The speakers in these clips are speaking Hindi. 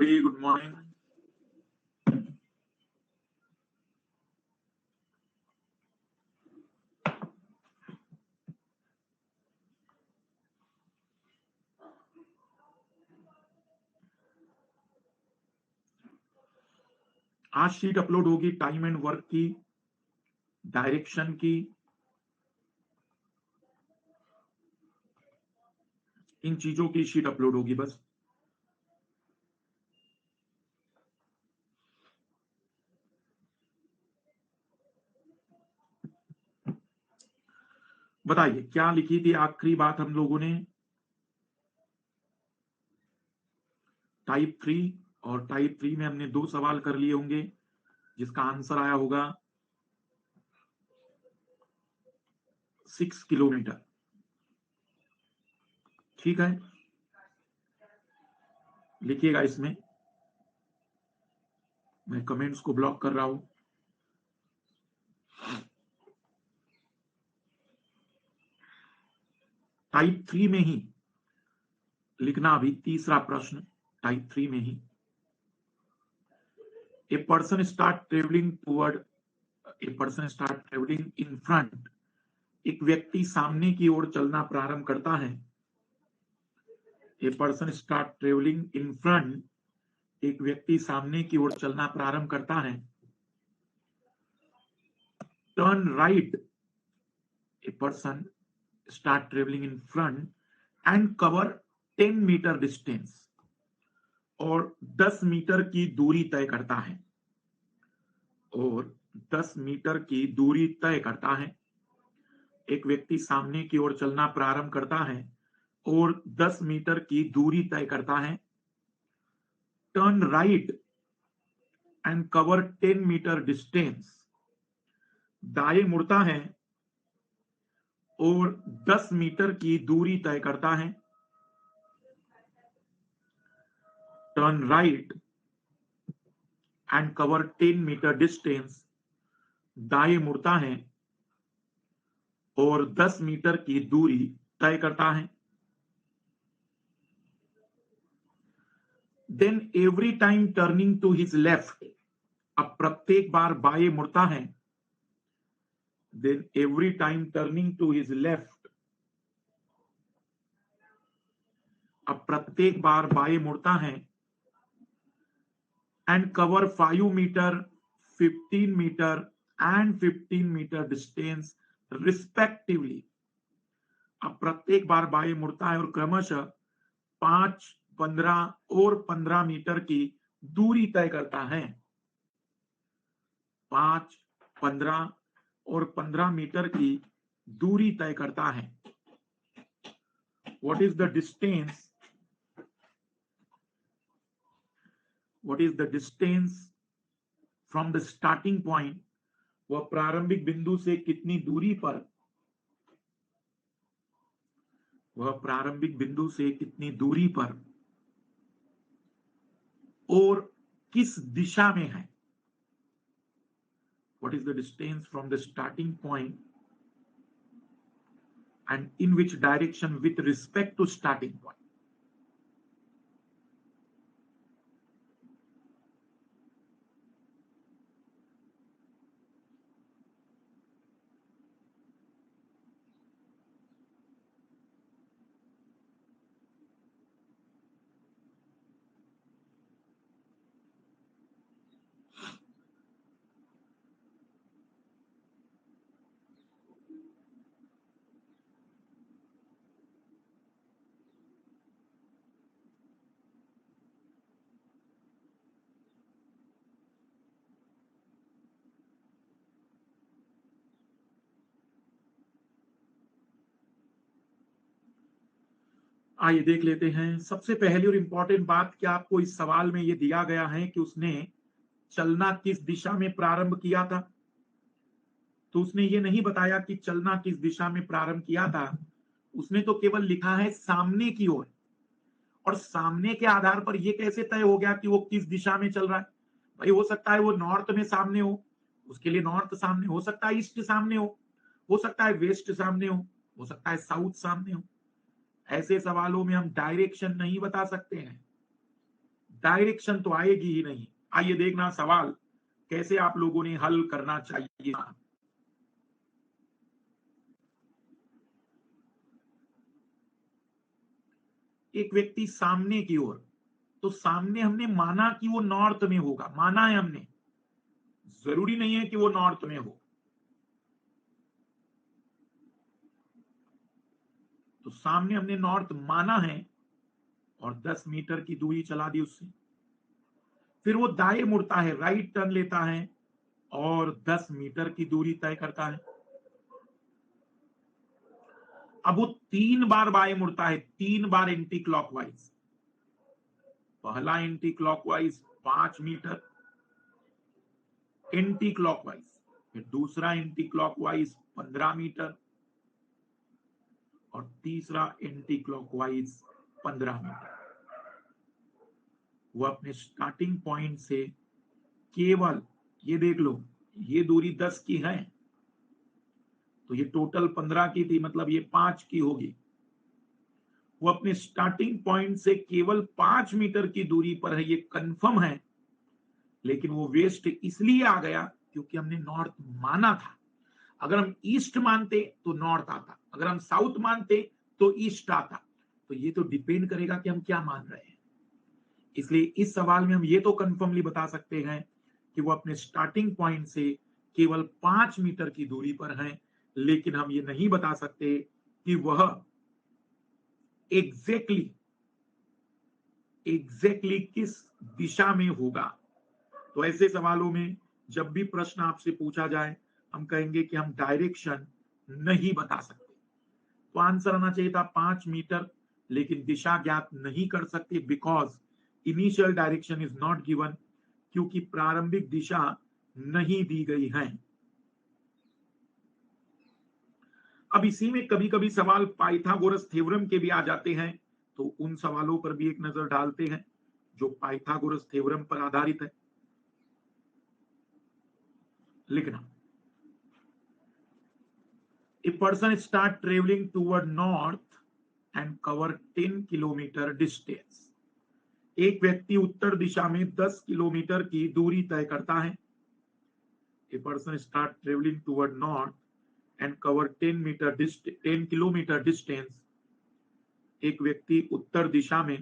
everybody. Good morning. आज शीट अपलोड होगी टाइम एंड वर्क की, डायरेक्शन की, इन चीजों की शीट अपलोड होगी। बस बताइए क्या लिखी थी आखिरी बात हम लोगों ने? टाइप 3 और टाइप 3 में हमने 2 सवाल कर लिए होंगे जिसका आंसर आया होगा 6 किलोमीटर। ठीक है, लिखिएगा इसमें, मैं कमेंट्स को ब्लॉक कर रहा हूं। टाइप 3 में ही लिखना अभी तीसरा प्रश्न, टाइप 3 में ही। A person start travelling in front. एक व्यक्ति सामने की ओर चलना प्रारंभ करता है। A person start travelling in front. एक व्यक्ति सामने की ओर चलना प्रारंभ करता है। Turn right. A person start travelling in front and cover 10 metre distance. और 10 मीटर की दूरी तय करता है। और 10 मीटर की दूरी तय करता है। एक व्यक्ति सामने की ओर चलना प्रारंभ करता है और 10 मीटर की दूरी तय करता है। Turn right and cover 10 metre distance. दाएं मुड़ता है और 10 मीटर की दूरी तय करता है। Turn right and cover 10 metre distance. दाएं मुड़ता है और 10 मीटर की दूरी तय करता है। Then every time turning to his left. अब प्रत्येक बार बाएं मुड़ता है। Then every time turning to his left. अब प्रत्येक बार बाएं मुड़ता है। And cover 5 metre, 15 metre and 15 metre distance respectively. अब प्रत्येक बार बाएं मुड़ता है और क्रमशः 5, 15 और 15 मीटर की दूरी तय करता है। 5, 15 और 15 मीटर की दूरी तय करता है। What is the distance? What is the distance from the starting point? वह प्रारंभिक बिंदु से कितनी दूरी पर, वह प्रारंभिक बिंदु से कितनी दूरी पर और किस दिशा में है? What is the distance from the starting point and in which direction with respect to starting point? आइए देख लेते हैं। सबसे पहली और इंपॉर्टेंट बात, क्या आपको इस सवाल में यह दिया गया है कि उसने चलना किस दिशा में प्रारंभ किया था? तो उसने ये नहीं बताया कि चलना किस दिशा में प्रारंभ किया था। उसने तो केवल लिखा है सामने की ओर। और सामने के आधार पर यह कैसे तय हो गया कि वो किस दिशा में चल रहा है? भाई हो सकता है वो नॉर्थ में सामने हो, उसके लिए नॉर्थ सामने, हो सकता है ईस्ट सामने हो सकता है वेस्ट सामने हो सकता है साउथ सामने हो। ऐसे सवालों में हम डायरेक्शन नहीं बता सकते हैं। डायरेक्शन तो आएगी ही नहीं। आइए देखना सवाल कैसे आप लोगों ने हल करना चाहिए। एक व्यक्ति सामने की ओर, तो सामने हमने माना कि वो नॉर्थ में होगा, माना है हमने, जरूरी नहीं है कि वो नॉर्थ में हो। तो सामने हमने नॉर्थ माना है और 10 मीटर की दूरी चला दी उससे। फिर वो दाएं मुड़ता है, राइट टर्न लेता है और 10 मीटर की दूरी तय करता है। अब वो 3 बार बाएं मुड़ता है, 3 बार एंटी क्लॉकवाइज। पहला anticlockwise 5 metre anticlockwise, फिर दूसरा एंटी क्लॉकवाइज 15 मीटर और तीसरा एंटी क्लॉकवाइज 15 मीटर। वो अपने स्टार्टिंग पॉइंट से केवल, ये देख लो, ये दूरी 10 की है, तो ये टोटल 15 की थी, मतलब ये 5 की होगी। वो अपने स्टार्टिंग पॉइंट से केवल 5 मीटर की दूरी पर है, ये कंफर्म है। लेकिन वो वेस्ट इसलिए आ गया क्योंकि हमने नॉर्थ माना था। अगर हम ईस्ट मानते तो नॉर्थ आता, अगर हम साउथ मानते तो ईस्ट आता। तो ये तो डिपेंड करेगा कि हम क्या मान रहे हैं। इसलिए इस सवाल में हम ये तो कंफर्मली बता सकते हैं कि वो अपने स्टार्टिंग पॉइंट से केवल 5 मीटर की दूरी पर है, लेकिन हम ये नहीं बता सकते कि वह एग्जैक्टली किस दिशा में होगा। तो ऐसे सवालों में जब भी प्रश्न आपसे पूछा जाए, हम कहेंगे कि हम डायरेक्शन नहीं बता सकते। तो आंसर आना चाहिए था 5 मीटर, लेकिन दिशा ज्ञात नहीं कर सकते because initial direction is not given, क्योंकि प्रारंभिक दिशा नहीं दी गई है। अब इसी में कभी कभी सवाल पाइथागोरस थ्योरम के भी आ जाते हैं, तो उन सवालों पर भी एक नजर डालते हैं जो पाइथागोरस थ्योरम पर आधारित है। लिखना, a person start traveling toward north and cover 10 kilometre distance. एक व्यक्ति उत्तर दिशा में 10 किलोमीटर की दूरी तय करता है। A person start traveling toward north and cover 10 kilometre distance. एक व्यक्ति उत्तर दिशा में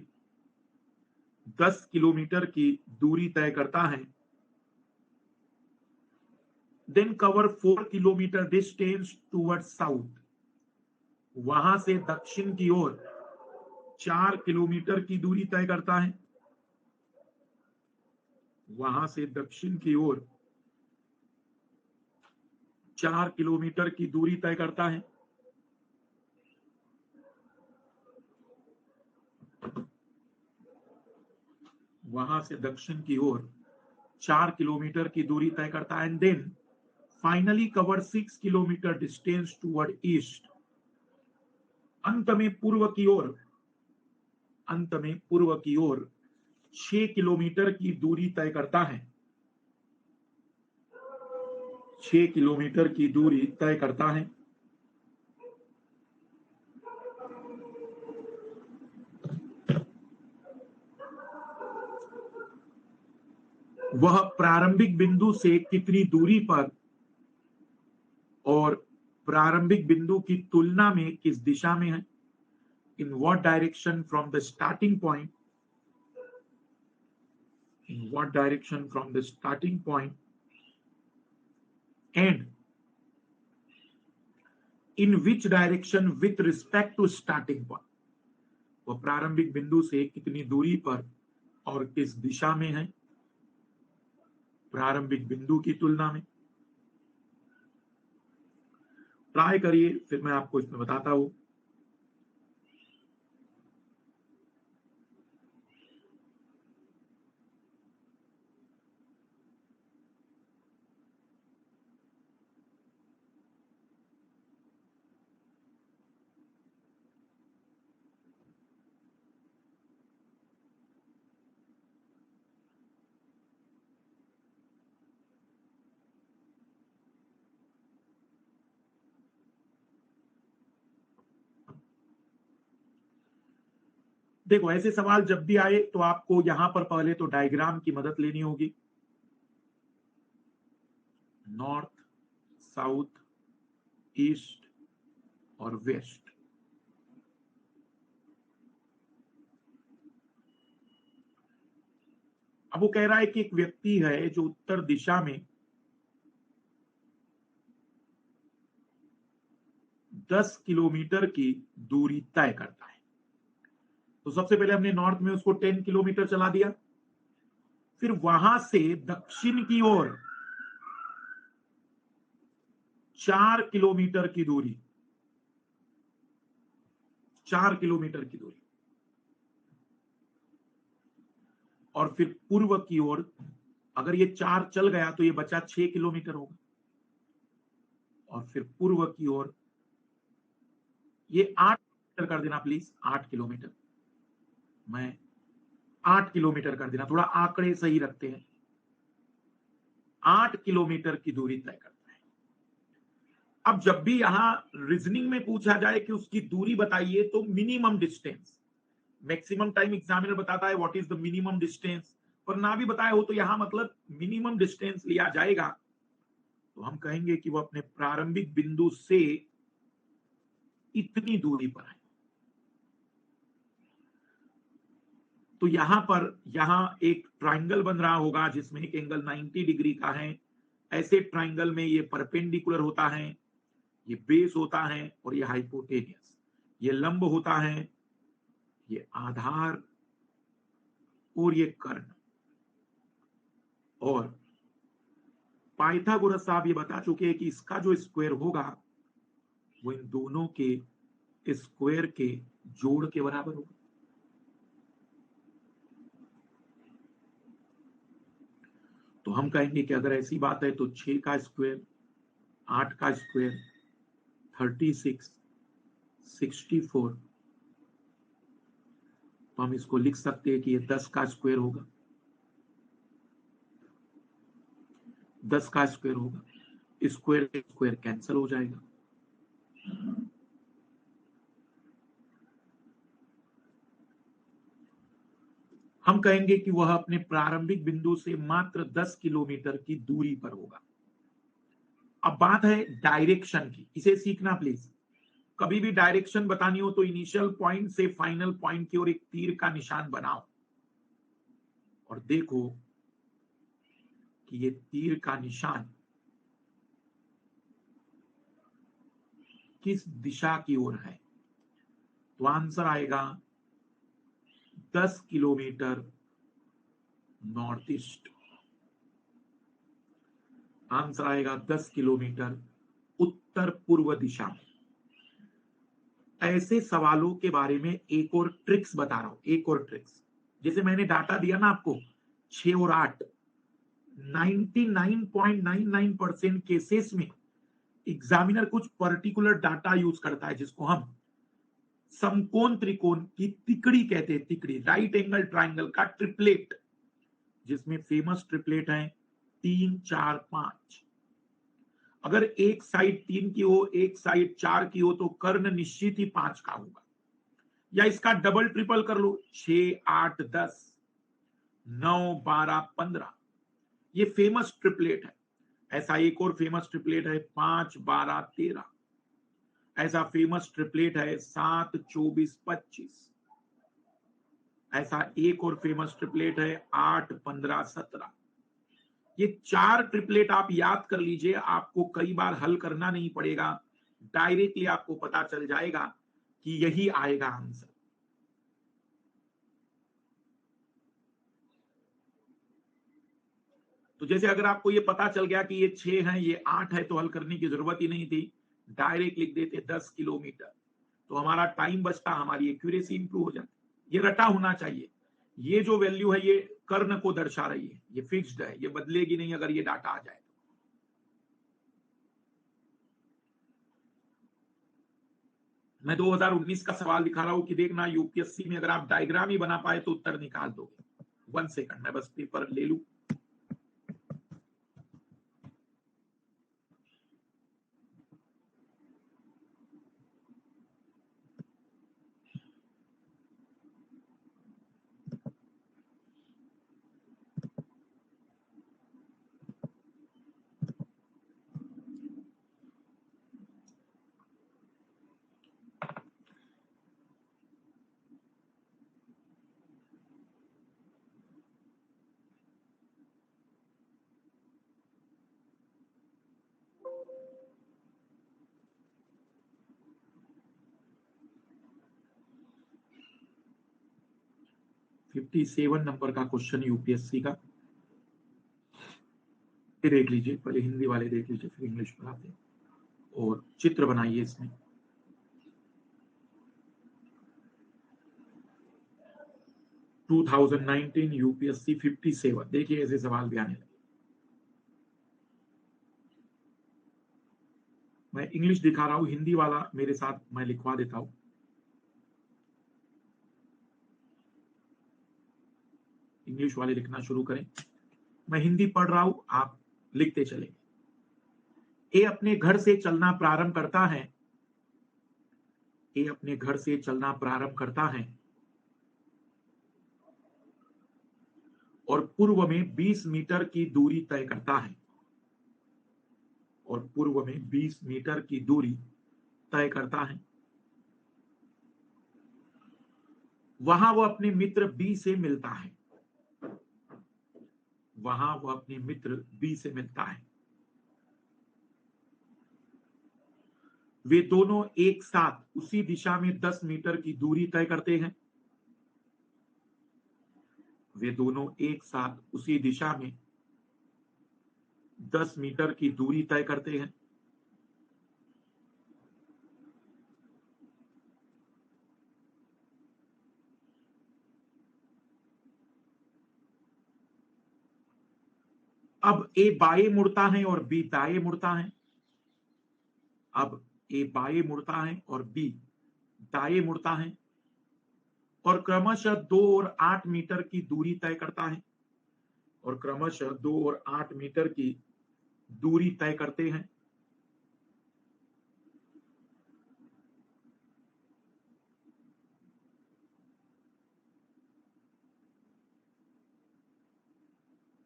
10 किलोमीटर की दूरी तय करता है। Then cover 4 kilometre distance toward south. वहां से दक्षिण की ओर 4 किलोमीटर की दूरी तय करता है। वहां से दक्षिण की ओर 4 किलोमीटर की दूरी तय करता है। वहां से दक्षिण की ओर 4 किलोमीटर की दूरी तय करता है। And then finally cover 6 kilometre distance toward east. अंत में पूर्व की ओर 6 किलोमीटर की दूरी तय करता है। 6 किलोमीटर की दूरी तय करता है। वह प्रारंभिक बिंदु से कितनी दूरी पर और प्रारंभिक बिंदु की तुलना में किस दिशा में है। In what direction from the starting point, in what direction from the starting point and in which direction with respect to starting point। वह प्रारंभिक बिंदु से कितनी दूरी पर और किस दिशा में है प्रारंभिक बिंदु की तुलना में। ट्राई करिए, फिर मैं आपको इसमें बताता हूं। देखो ऐसे सवाल जब भी आए तो आपको यहां पर पहले तो डायग्राम की मदद लेनी होगी। नॉर्थ, साउथ, ईस्ट और वेस्ट। अब वो कह रहा है कि एक व्यक्ति है जो उत्तर दिशा में 10 किलोमीटर की दूरी तय करता है। तो सबसे पहले हमने नॉर्थ में उसको 10 किलोमीटर चला दिया, फिर वहां से दक्षिण की ओर 4 किलोमीटर की दूरी, 4 किलोमीटर की दूरी, और फिर पूर्व की ओर, अगर ये 4 चल गया तो ये बचा 6 किलोमीटर होगा, और फिर पूर्व की ओर ये 8 किलोमीटर कर देना प्लीज, 8 किलोमीटर, मैं 8 किलोमीटर कर देना, थोड़ा आंकड़े सही रखते हैं। 8 किलोमीटर की दूरी तय करता है। अब जब भी यहां रीजनिंग में पूछा जाए कि उसकी दूरी बताइए तो minimum distance, maximum time examiner बताता है what is the minimum distance, पर ना भी बताया हो तो यहां मतलब मिनिमम डिस्टेंस लिया जाएगा। तो हम कहेंगे कि वो अपने प्रारंभिक बिंदु से इतनी दूरी पर है। तो यहां एक ट्राइंगल बन रहा होगा जिसमें एक एंगल 90 डिग्री का है। ऐसे ट्राइंगल में ये परपेंडिकुलर होता है, ये बेस होता है, और ये हाइपोटेनियस, ये लंब होता है, ये आधार, और ये कर्ण। और पाइथागोरस साहब ये बता चुके हैं कि इसका जो स्क्वायर होगा वो इन दोनों के स्क्वायर के जोड़ के बराबर होगा। तो हम कहेंगे कि अगर ऐसी बात है तो 6 का स्क्वायर, 8 का स्क्वायर, 36, 64, तो हम इसको लिख सकते हैं कि ये 10 का स्क्वायर होगा, 10 का स्क्वायर होगा। स्क्वायर स्क्वायर कैंसिल हो जाएगा। हम कहेंगे कि वह अपने प्रारंभिक बिंदु से मात्र 10 किलोमीटर की दूरी पर होगा। अब बात है डायरेक्शन की, इसे सीखना प्लीज। कभी भी डायरेक्शन बतानी हो तो इनिशियल पॉइंट से फाइनल पॉइंट की ओर एक तीर का निशान बनाओ, और देखो कि ये तीर का निशान किस दिशा की ओर है। तो आंसर आएगा 10 किलोमीटर नॉर्थ ईस्ट। आंसर आएगा 10 किलोमीटर उत्तर पूर्व दिशा में। ऐसे सवालों के बारे में एक और ट्रिक्स बता रहा हूं, एक और ट्रिक्स। जैसे मैंने डाटा दिया ना आपको 6 और 8, 99.99% केसेस में एग्जामिनर कुछ पर्टिकुलर डाटा यूज करता है जिसको हम समकोण त्रिकोण की तिकड़ी कहते हैं। तिकड़ी, राइट एंगल ट्राइंगल का ट्रिपलेट, जिसमें फेमस ट्रिपलेट है 3 4 5। अगर एक साइड 3 की हो, एक साइड 4 की हो, तो कर्ण निश्चित ही 5 का होगा। या इसका डबल ट्रिपल कर लो, 6 8 10, 9 12 15। ये फेमस ट्रिपलेट है। ऐसा एक और फेमस ट्रिपलेट है 5 12 13। ऐसा फेमस ट्रिपलेट है 7 24 25। ऐसा एक और फेमस ट्रिपलेट है 8 15 17। ये 4 ट्रिपलेट आप याद कर लीजिए, आपको कई बार हल करना नहीं पड़ेगा, डायरेक्टली आपको पता चल जाएगा कि यही आएगा आंसर। तो जैसे अगर आपको ये पता चल गया कि ये 6 है, ये 8 है, तो हल करने की जरूरत ही नहीं थी, डायरेक्ट लिख देते 10 किलोमीटर, तो हमारा टाइम बचता, हमारी एक्यूरेसी इंप्रूव हो जाती। ये रटा होना चाहिए। ये जो वैल्यू है ये कर्ण को दर्शा रही है, ये फिक्स्ड है, ये बदलेगी नहीं अगर ये डाटा आ जाए। मैं 2019 का सवाल दिखा रहा हूं कि देखना यूपीएससी में अगर आप डायग्राम ही बना पाए तो उत्तर निकाल दोगे। 1 सेकंड, मैं बस पेपर ले लूं। 57 नंबर का क्वेश्चन यूपीएससी का। ये देख लीजिए, पहले हिंदी वाले देख लीजिए, फिर इंग्लिश पर आते हैं। और चित्र बनाइए इसमें। To 2019 UPSC 57। देखिए ऐसे सवाल भी आने लगे। मैं इंग्लिश दिखा रहा हूं, हिंदी वाला मेरे साथ मैं लिखवा देता हूं। इंग्लिश वाले लिखना शुरू करें। मैं हिंदी पढ़ रहा हूं, आप लिखते चलेंगे। ए अपने घर से चलना प्रारंभ करता है। ए अपने घर से चलना प्रारंभ करता है और पूर्व में 20 मीटर की दूरी तय करता है। और पूर्व में 20 मीटर की दूरी तय करता है। वहां वह अपने मित्र बी से मिलता है। वहां वह अपने मित्र बी से मिलता है। वे दोनों एक साथ उसी दिशा में 10 मीटर की दूरी तय करते हैं। वे दोनों एक साथ उसी दिशा में 10 मीटर की दूरी तय करते हैं। अब ए बाएं मुड़ता है और बी दाएं मुड़ता है। अब ए बाएं मुड़ता है और बी दाएं मुड़ता है और क्रमशः 2 और 8 मीटर की दूरी तय करता है। और क्रमशः 2 और 8 मीटर की दूरी तय करते हैं।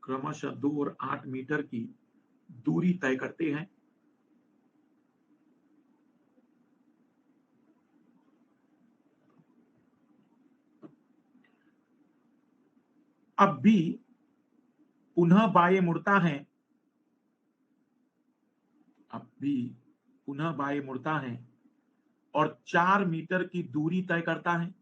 क्रमशः 2 और 8 मीटर की दूरी तय करते हैं। अब बी पुनः बाएं मुड़ता है। अब बी पुनः बाएं मुड़ता है और 4 मीटर की दूरी तय करता है।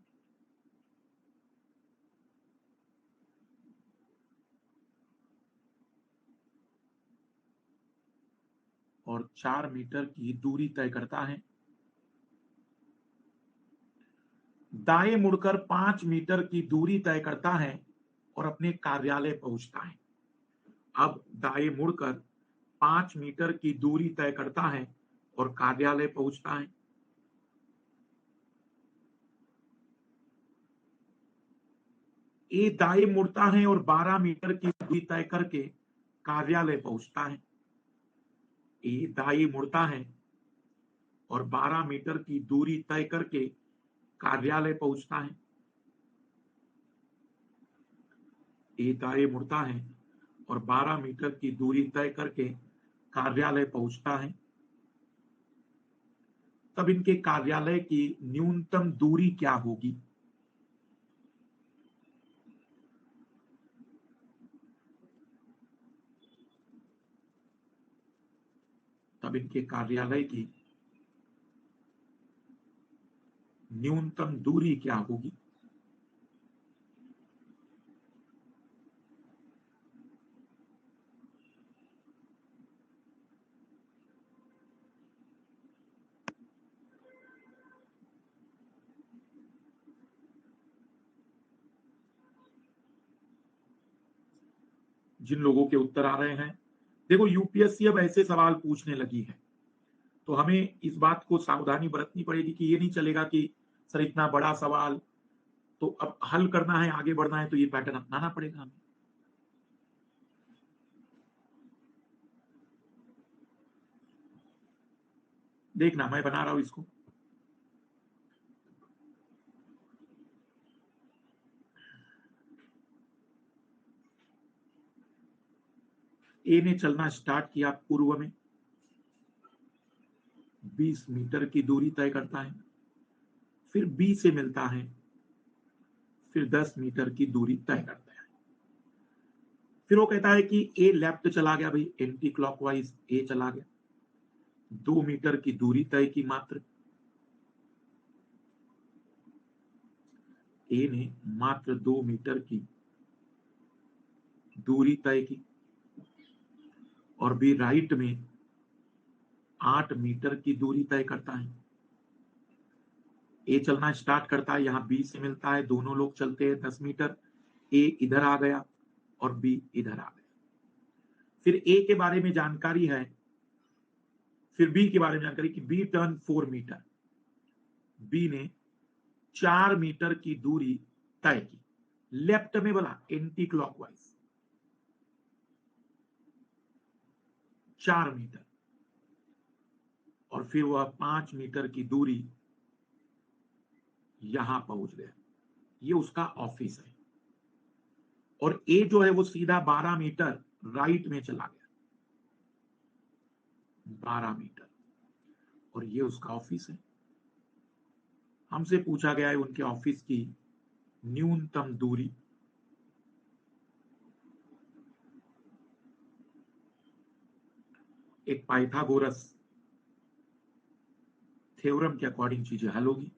और 4 मीटर की दूरी तय करता है। दाएं मुड़कर 5 मीटर की दूरी तय करता है और अपने कार्यालय पहुंचता है। अब दाएं मुड़कर 5 मीटर की दूरी तय करता है और कार्यालय पहुंचता है। ए दाएं मुड़ता है और 12 मीटर की दूरी तय करके कार्यालय पहुंचता है। ए दाएं मुड़ता है और 12 मीटर की दूरी तय करके कार्यालय पहुंचता है। ए दाएं मुड़ता है और 12 मीटर की दूरी तय करके कार्यालय पहुंचता है। तब इनके कार्यालय की न्यूनतम दूरी क्या होगी? तब इनके कार्यालय की न्यूनतम दूरी क्या होगी? जिन लोगों के उत्तर आ रहे हैं, देखो यूपीएससी अब ऐसे सवाल पूछने लगी है, तो हमें इस बात को सावधानी बरतनी पड़ेगी कि ये नहीं चलेगा कि सर इतना बड़ा सवाल, तो अब हल करना है, आगे बढ़ना है, तो ये पैटर्न अपनाना पड़ेगा हमें। देखना, मैं बना रहा हूं इसको। ए ने चलना स्टार्ट किया, पूर्व में 20 मीटर की दूरी तय करता है। फिर बी से मिलता है, फिर 10 मीटर की दूरी तय करता है। फिर वो कहता है कि ए लेफ्ट चला गया, भाई एंटी क्लॉकवाइज ए चला गया, 2 मीटर की दूरी तय की मात्र। ए ने मात्र 2 मीटर की दूरी तय की और बी राइट में 8 मीटर की दूरी तय करता है। ए चलना स्टार्ट करता है, यहां बी से मिलता है, दोनों लोग चलते हैं 10 मीटर। ए इधर आ गया और बी इधर आ गया। फिर ए के बारे में जानकारी है, फिर बी के बारे में जानकारी कि बी टर्न 4 मीटर। बी ने 4 मीटर की दूरी तय की, लेफ्ट में बोला एंटी क्लॉकवाइज 4 मीटर, और फिर वह 5 मीटर की दूरी यहां पहुंच गया। ये उसका ऑफिस है। और ए जो है वो सीधा 12 मीटर राइट में चला गया, 12 मीटर, और ये उसका ऑफिस है। हमसे पूछा गया है उनके ऑफिस की न्यूनतम दूरी। एक पाइथागोरस थ्योरम के अकॉर्डिंग चीजें हल होगी।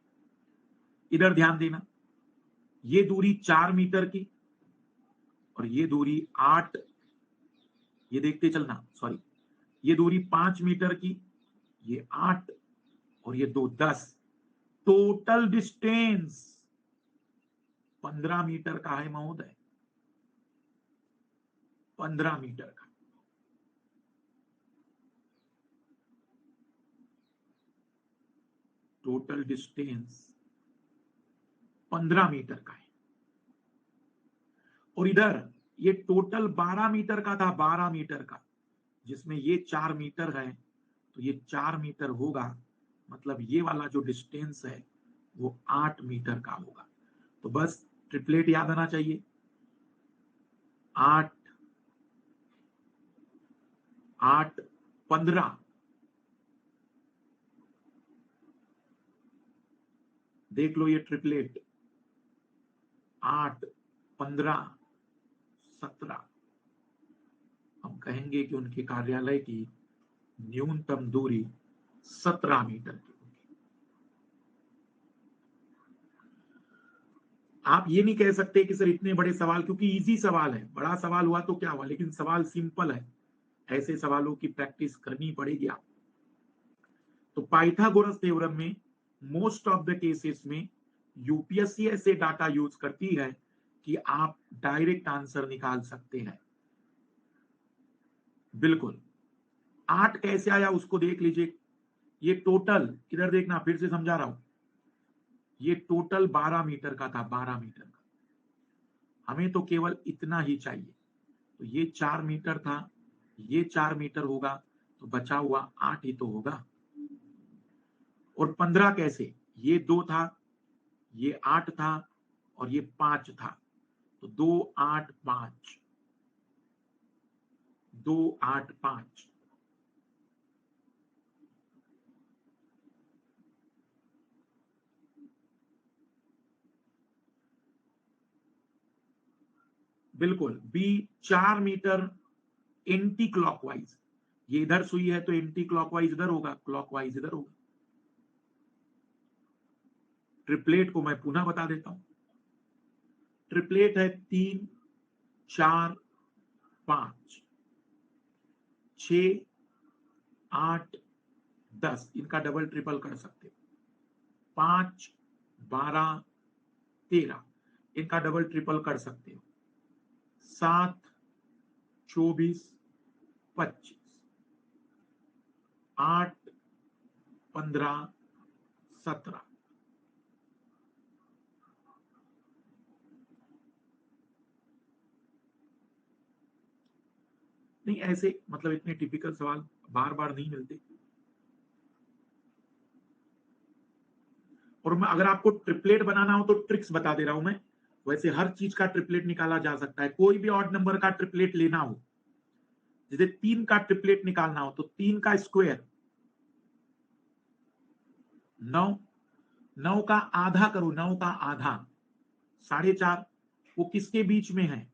इधर ध्यान देना, ये दूरी 4 मीटर की और ये दूरी 8, ये देखते चलना, सॉरी, ये दूरी 5 मीटर की, ये 8 और ये 2 10। टोटल डिस्टेंस 15 मीटर का है महोदय, 15 मीटर का। टोटल डिस्टेंस 15 मीटर का है। और इधर ये टोटल 12 मीटर का था, 12 मीटर का, जिसमें ये 4 मीटर है, तो ये 4 मीटर होगा, मतलब ये वाला जो डिस्टेंस है वो 8 मीटर का होगा। तो बस ट्रिपलेट याद आना चाहिए, 8 8 15, देख लो ये ट्रिपलेट, 8 15 17। हम कहेंगे कि उनके कार्यालय की न्यूनतम दूरी 17 मीटर की होगी। आप ये नहीं कह सकते कि सर इतने बड़े सवाल, क्योंकि इजी सवाल है, बड़ा सवाल हुआ तो क्या हुआ, लेकिन सवाल सिंपल है, ऐसे सवालों की प्रैक्टिस करनी पड़ेगी आप। तो पाइथागोरस थ्योरम में मोस्ट ऑफ द केसेस में यूपीएससी ऐसे डाटा यूज करती है कि आप डायरेक्ट आंसर निकाल सकते हैं। बिल्कुल, 8 कैसे आया उसको देख लीजिए। ये टोटल, इधर देखना, फिर से समझा रहा हूं, ये टोटल 12 मीटर का था, 12 मीटर का। हमें तो केवल इतना ही चाहिए, तो ये 4 मीटर था, ये 4 मीटर होगा, तो बचा हुआ 8 ही तो होगा। और 15 कैसे, ये 2 था, ये 8 था और ये 5 था, तो 2 8 5, 2 8 5। बिल्कुल, बी 4 मीटर एंटी क्लॉकवाइज, ये इधर सुई है तो एंटी क्लॉकवाइज इधर होगा, क्लॉकवाइज इधर होगा। ट्रिपलेट को मैं पुनः बता देता हूं, ट्रिपलेट है 3 4 5 6 8 10, इनका डबल ट्रिपल कर सकते हो, 5 12 13, इनका डबल ट्रिपल कर सकते हो, 7 24 25, 8 15 17। नहीं, ऐसे मतलब इतने टिपिकल सवाल बार बार नहीं मिलते। और मैं अगर आपको ट्रिपलेट बनाना हो तो ट्रिक्स बता दे रहा हूं मैं, वैसे हर चीज का ट्रिपलेट निकाला जा सकता है। कोई भी ऑड नंबर का ट्रिपलेट लेना हो, जैसे 3 का ट्रिपलेट निकालना हो तो 3 का स्क्वायर 9, 9 का आधा करो, 9 का आधा 4.5, वो किसके बीच में है,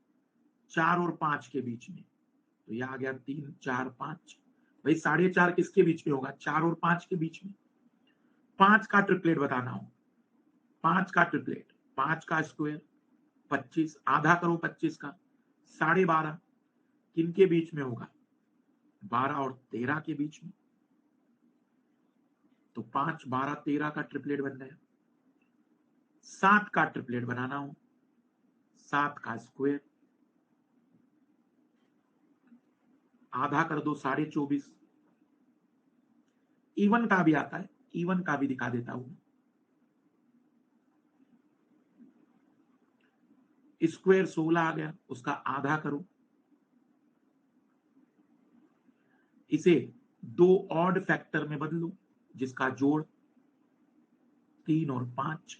4 और 5 के बीच में, तो यह आ गया 3 4 5। भाई 4.5 किसके बीच में होगा, 4 और 5 के बीच में। 5 का ट्रिपलेट बताना हो, 5 का ट्रिपलेट 5 का स्क्वायर 25, आधा करो 25 का 12.5, किन के बीच में होगा? 12 और 13 के बीच में। तो 5, 12, 13 का ट्रिपलेट बन गया। 7 का ट्रिपलेट बनाना हो, 7 का स्क्वायर, आधा कर दो 24.5। इवन का भी आता है, इवन का भी दिखा देता हूं। स्क्वायर 16 आ गया, उसका आधा करो। इसे 2 ऑड फैक्टर में बदलो, जिसका जोड़ 3 और 5।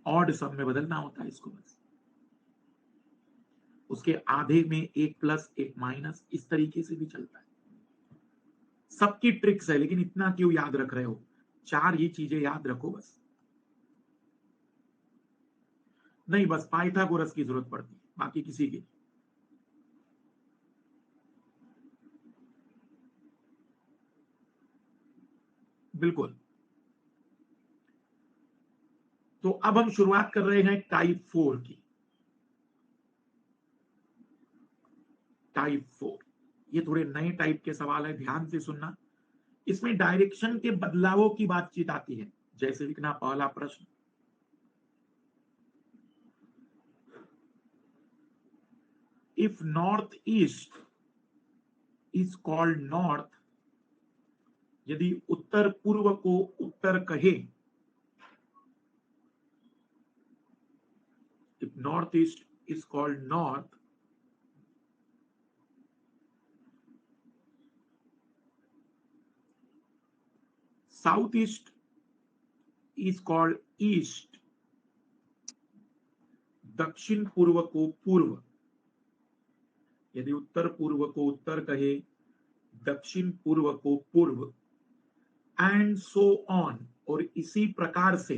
ऑड सम में बदलना होता है इसको बस। उसके आधे में एक प्लस एक माइनस, इस तरीके से भी चलता है। सबकी ट्रिक्स है, लेकिन इतना क्यों याद रख रहे हो? 4 ही चीजें याद रखो बस। नहीं, बस पाइथागोरस की जरूरत पड़ती है, बाकी किसी की। बिल्कुल। तो अब हम शुरुआत कर रहे हैं टाइप 4 की। टाइप 4 ये थोड़े नए टाइप के सवाल है, ध्यान से सुनना। इसमें डायरेक्शन के बदलावों की बातचीत आती है। जैसे लिखना पहला प्रश्न, if north east is called north, यदि उत्तर पूर्व को उत्तर कहे, if north east is called north, south east is called east, दक्षिण पूर्व को पूर्व, यदि उत्तर पूर्व को उत्तर कहे, दक्षिण पूर्व को पूर्व, एंड सो ऑन, और इसी प्रकार से,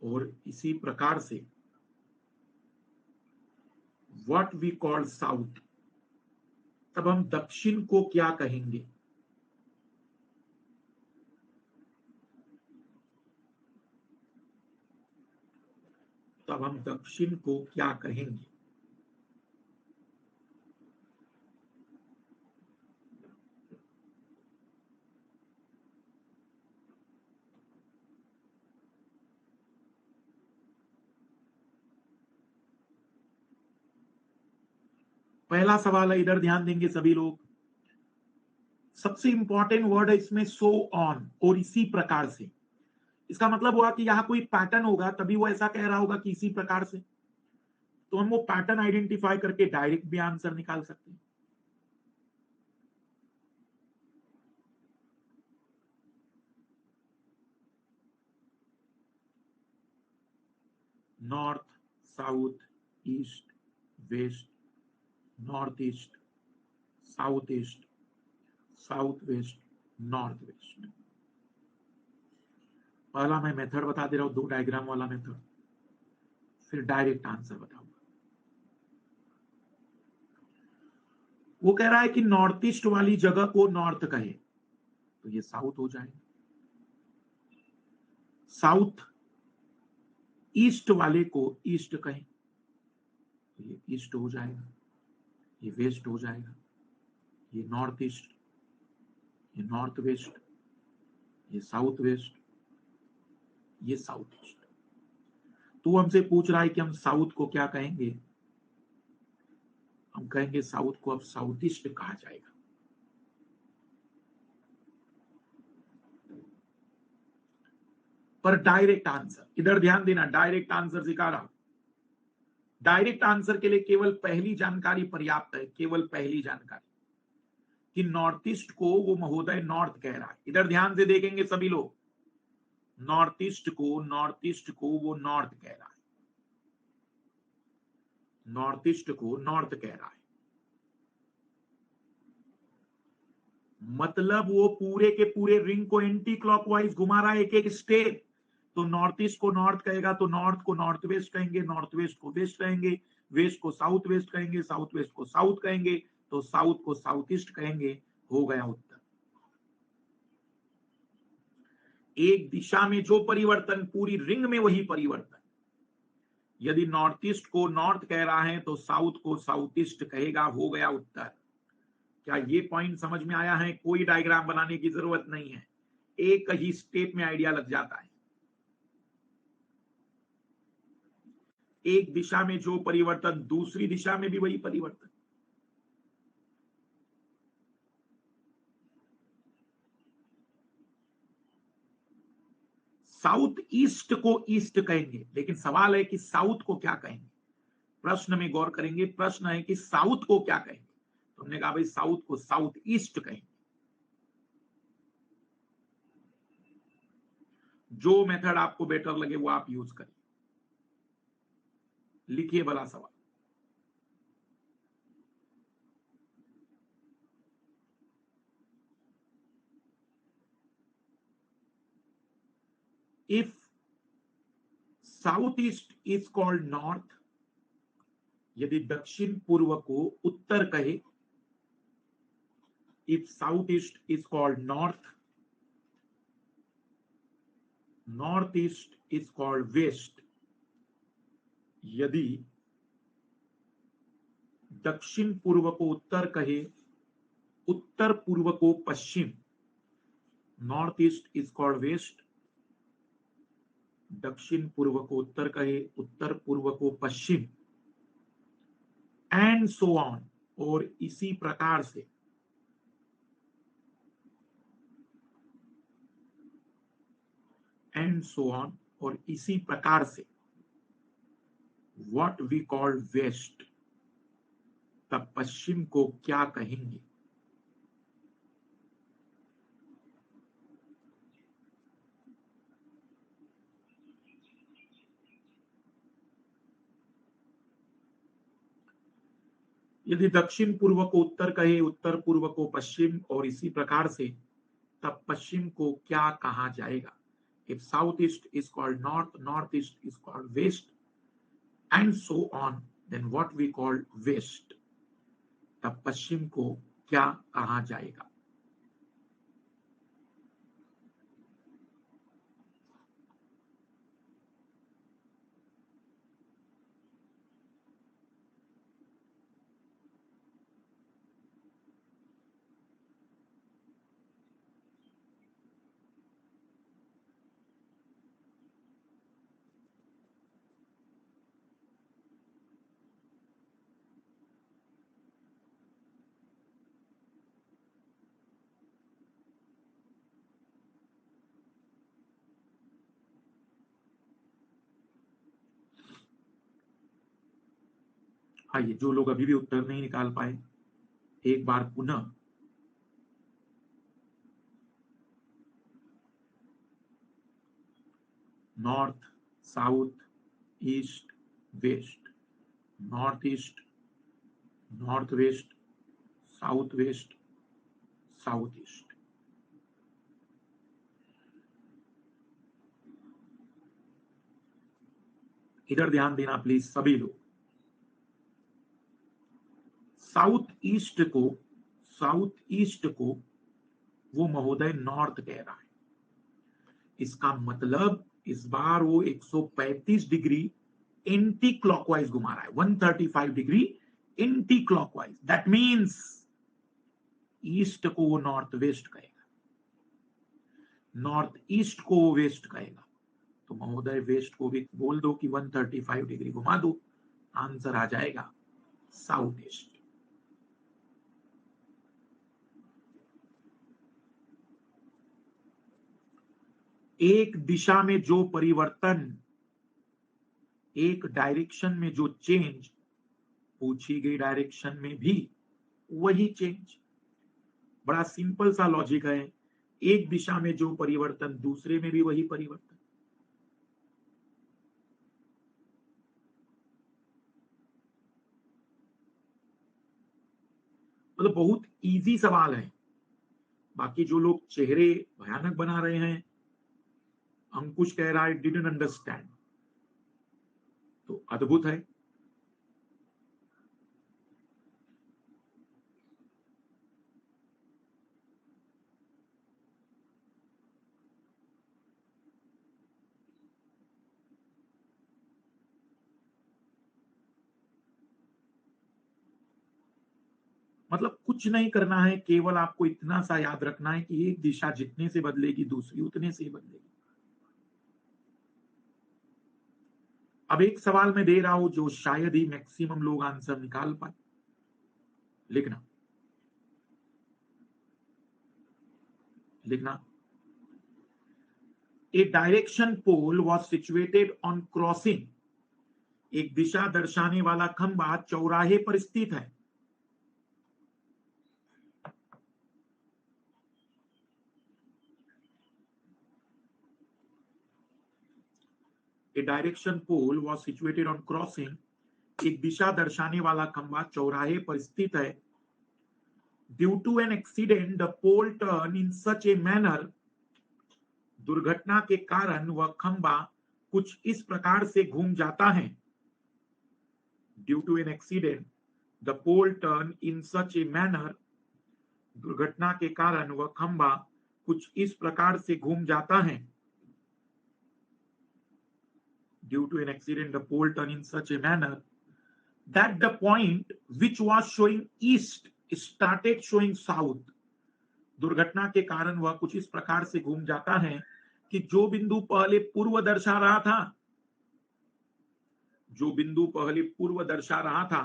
और इसी प्रकार से, व्हाट वी कॉल साउथ, तब हम दक्षिण को क्या कहेंगे? तब हम दक्षिण को क्या कहेंगे? पहला सवाल है, इधर ध्यान देंगे सभी लोग। सबसे इंपॉर्टेंट वर्ड है इसमें सो ऑन, और इसी प्रकार से। इसका मतलब हुआ कि यहां कोई पैटर्न होगा, तभी वो ऐसा कह रहा होगा कि इसी प्रकार से। तो हम वो पैटर्न आइडेंटिफाई करके डायरेक्ट भी आंसर निकाल सकते हैं। North, south, east, west, north east, south east, south west, north west. पहला मैं मेथड बता दे रहा हूं, 2 डायग्राम वाला मेथड, फिर डायरेक्ट आंसर बताऊंगा। वो कह रहा है कि नॉर्थ ईस्ट वाली जगह को नॉर्थ कहे, तो ये साउथ हो जाएगा। साउथ ईस्ट वाले को ईस्ट कहें, तो ये ईस्ट हो जाएगा। ये वेस्ट हो जाएगा। ये नॉर्थ ईस्ट, ये नॉर्थ वेस्ट, ये साउथ वेस्ट, ये साउथ ईस्ट। तो हमसे पूछ रहा है कि हम साउथ को क्या कहेंगे? हम कहेंगे साउथ को अब साउथ ईस्ट कहा जाएगा। पर डायरेक्ट आंसर, इधर ध्यान देना, डायरेक्ट आंसर सिखा रहा हूं। डायरेक्ट आंसर के लिए केवल पहली जानकारी पर्याप्त है, केवल पहली जानकारी कि नॉर्थ ईस्ट को वो महोदय नॉर्थ कह रहा है। इधर ध्यान से देखेंगे सभी लोग, नॉर्थ ईस्ट को वो नॉर्थ कह रहा है। नॉर्थ ईस्ट को नॉर्थ कह रहा है, मतलब वो पूरे के पूरे रिंग को एंटी क्लॉकवाइज घुमा रहा है, एक एक स्टेप। तो नॉर्थ ईस्ट को नॉर्थ कहेगा तो नॉर्थ को नॉर्थ वेस्ट कहेंगे, नॉर्थ वेस्ट को वेस्ट कहेंगे, वेस्ट को साउथ वेस्ट कहेंगे, साउथ वेस्ट को साउथ कहेंगे, तो साउथ को साउथ ईस्ट कहेंगे। हो गया उत्तर। एक दिशा में जो परिवर्तन, पूरी रिंग में वही परिवर्तन। यदि नॉर्थ ईस्ट को नॉर्थ कह रहा है तो साउथ को साउथ ईस्ट कहेगा, हो गया उत्तर। क्या ये पॉइंट समझ में आया है? कोई डायग्राम बनाने की जरूरत नहीं है, एक ही स्टेप में आइडिया लग जाता है। एक दिशा में जो परिवर्तन, दूसरी दिशा में भी वही परिवर्तन। साउथ ईस्ट को ईस्ट कहेंगे, लेकिन सवाल है कि साउथ को क्या कहेंगे। प्रश्न में गौर करेंगे, प्रश्न है कि साउथ को क्या कहेंगे। तो हमने कहा भाई साउथ को साउथ ईस्ट कहेंगे। जो मेथड आपको बेटर लगे वो आप यूज करिए। लिखिए भला सवाल। If south east is called north, यदि दक्षिण पूर्व को उत्तर कहे, if south east is called north, north east is called west, यदि दक्षिण पूर्व को उत्तर कहे, उत्तर पूर्व को पश्चिम, north east is called west, दक्षिण पूर्व को उत्तर कहे, उत्तर पूर्व को पश्चिम, एंड सो ऑन, और इसी प्रकार से, एंड सो ऑन, और इसी प्रकार से, व्हाट वी कॉल वेस्ट, तब पश्चिम को क्या कहेंगे। यदि दक्षिण पूर्व को उत्तर कहे, उत्तर पूर्व को पश्चिम, और इसी प्रकार से, तब पश्चिम को क्या कहा जाएगा। If south east is called north, north east is called west, and so on, then what we call west, तब पश्चिम को क्या कहा जाएगा। आइए, जो लोग अभी भी उत्तर नहीं निकाल पाए, एक बार पुनः north, south, east, west, north east, north west, south west, south east. इधर ध्यान देना प्लीज सभी लोग। साउथ ईस्ट को वो महोदय नॉर्थ कह रहा है। इसका मतलब इस बार वो 135 डिग्री एंटी क्लॉकवाइज घुमा रहा है, 135 degree anti clockwise. That means east को वो नॉर्थ वेस्ट कहेगा, नॉर्थ ईस्ट को वो वेस्ट कहेगा। तो महोदय वेस्ट को भी बोल दो कि 135 डिग्री घुमा दो, आंसर आ जाएगा साउथ ईस्ट। एक दिशा में जो परिवर्तन, एक डायरेक्शन में जो चेंज, पूछी गई डायरेक्शन में भी वही चेंज। बड़ा सिंपल सा लॉजिक है, एक दिशा में जो परिवर्तन, दूसरे में भी वही परिवर्तन। मतलब बहुत इजी सवाल है। बाकी जो लोग चेहरे भयानक बना रहे हैं, अंकुश कह रहा है डिडंट अंडरस्टैंड, तो अद्भुत है। मतलब कुछ नहीं करना है, केवल आपको इतना सा याद रखना है कि एक दिशा जितने से बदलेगी दूसरी उतने से ही बदलेगी। अब एक सवाल मैं दे रहा हूं जो शायद ही मैक्सिमम लोग आंसर निकाल पाए। लिखना लिखना a direction pole was situated on crossing. एक दिशा दर्शाने वाला खंबा चौराहे पर स्थित है। A direction pole was situated on crossing. एक दिशा दर्शाने वाला खंबा चौराहे पर स्थित है। Due to an accident the pole turn in such a manner. दुर्घटना के कारण वह खंबा कुछ इस प्रकार से घूम जाता है। Due to an accident the pole turn in such a manner. दुर्घटना के कारण वह खंबा कुछ इस प्रकार से घूम जाता है। Due to an accident, the pole turned in such a manner that the point which was showing east started showing south. दुर्घटना के कारण वह कुछ इस प्रकार से घूम जाता है कि जो बिंदु पहले पूर्व दर्शा रहा था, जो बिंदु पहले पूर्व दर्शा रहा था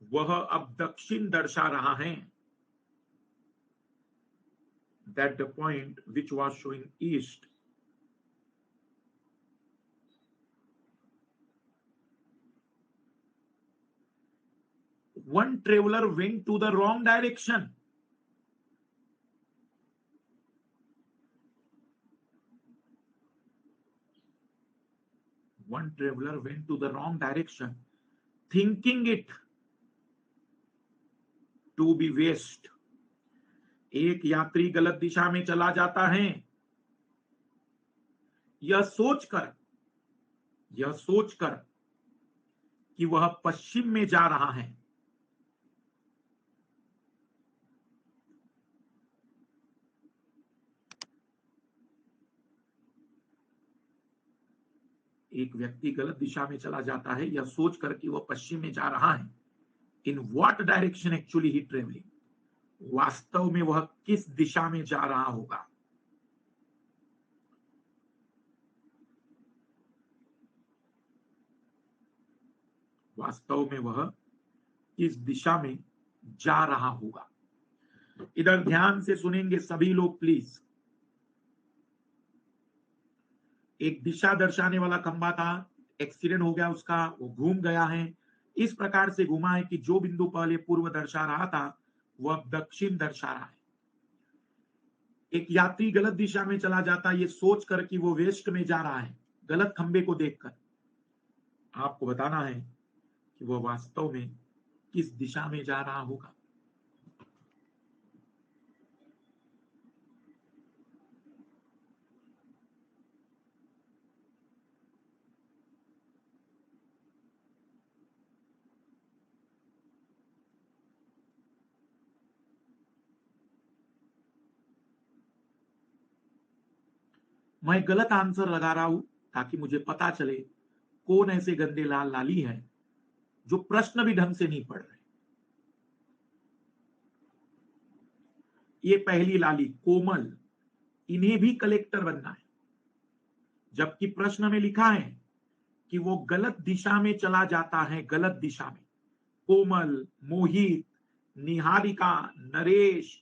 वह अब दक्षिण दर्शा रहा है। That the point which was showing east one traveler went to the wrong direction. One traveler went to the wrong direction, thinking it to be west. एक यात्री गलत दिशा में चला जाता है यह सोचकर कि वह पश्चिम में जा रहा है। एक व्यक्ति गलत दिशा में चला जाता है यह सोचकर कि वह पश्चिम में जा रहा है। In what direction actually he travelling. वास्तव में वह किस दिशा में जा रहा होगा। वास्तव में वह किस दिशा में जा रहा होगा। इधर ध्यान से सुनेंगे सभी लोग प्लीज। एक दिशा दर्शाने वाला खंबा था, एक्सीडेंट हो गया उसका, वो घूम गया है। इस प्रकार से घुमा है कि जो बिंदु पहले पूर्व दर्शा रहा था वह दक्षिण दर्शा रहा है। एक यात्री गलत दिशा में चला जाता है ये सोच कर कि वो वेस्ट में जा रहा है, गलत खंबे को देखकर। आपको बताना है कि वह वास्तव में किस दिशा में जा रहा होगा। मैं गलत आंसर लगा रहा हूं ताकि मुझे पता चले कौन ऐसे गंदे लाल लाली हैं जो प्रश्न भी ढंग से नहीं पढ़ रहे। ये पहली लाली कोमल, इन्हें भी कलेक्टर बनना है, जबकि प्रश्न में लिखा है कि वो गलत दिशा में चला जाता है। गलत दिशा में कोमल, मोहित, निहारिका, नरेश,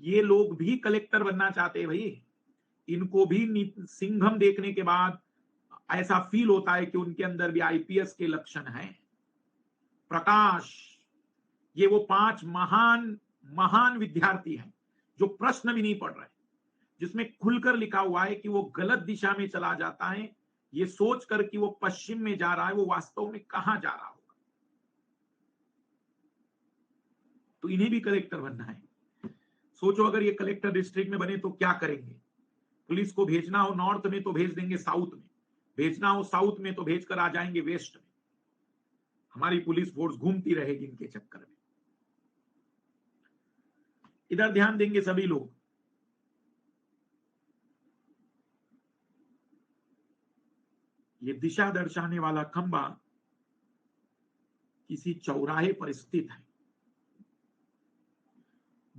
ये लोग भी कलेक्टर बनना चाहते हैं भाई। इनको भी सिंघम देखने के बाद ऐसा फील होता है कि उनके अंदर भी आईपीएस के लक्षण हैं। प्रकाश, ये वो 5 महान महान विद्यार्थी हैं जो प्रश्न भी नहीं पढ़ रहे, जिसमें खुलकर लिखा हुआ है कि वो गलत दिशा में चला जाता है ये सोचकर कि वो पश्चिम में जा रहा है, वो वास्तव में कहां जा रहा होगा। तो इन्हें भी कलेक्टर बनना है। सोचो अगर ये कलेक्टर डिस्ट्रिक्ट में बने तो क्या करेंगे। पुलिस को भेजना हो नॉर्थ में तो भेज देंगे साउथ में, भेजना हो साउथ में तो भेजकर आ जाएंगे वेस्ट में। हमारी पुलिस फोर्स घूमती रहेगी इनके चक्कर में। इधर ध्यान देंगे सभी लोग। ये दिशा दर्शाने वाला खंबा किसी चौराहे पर स्थित है।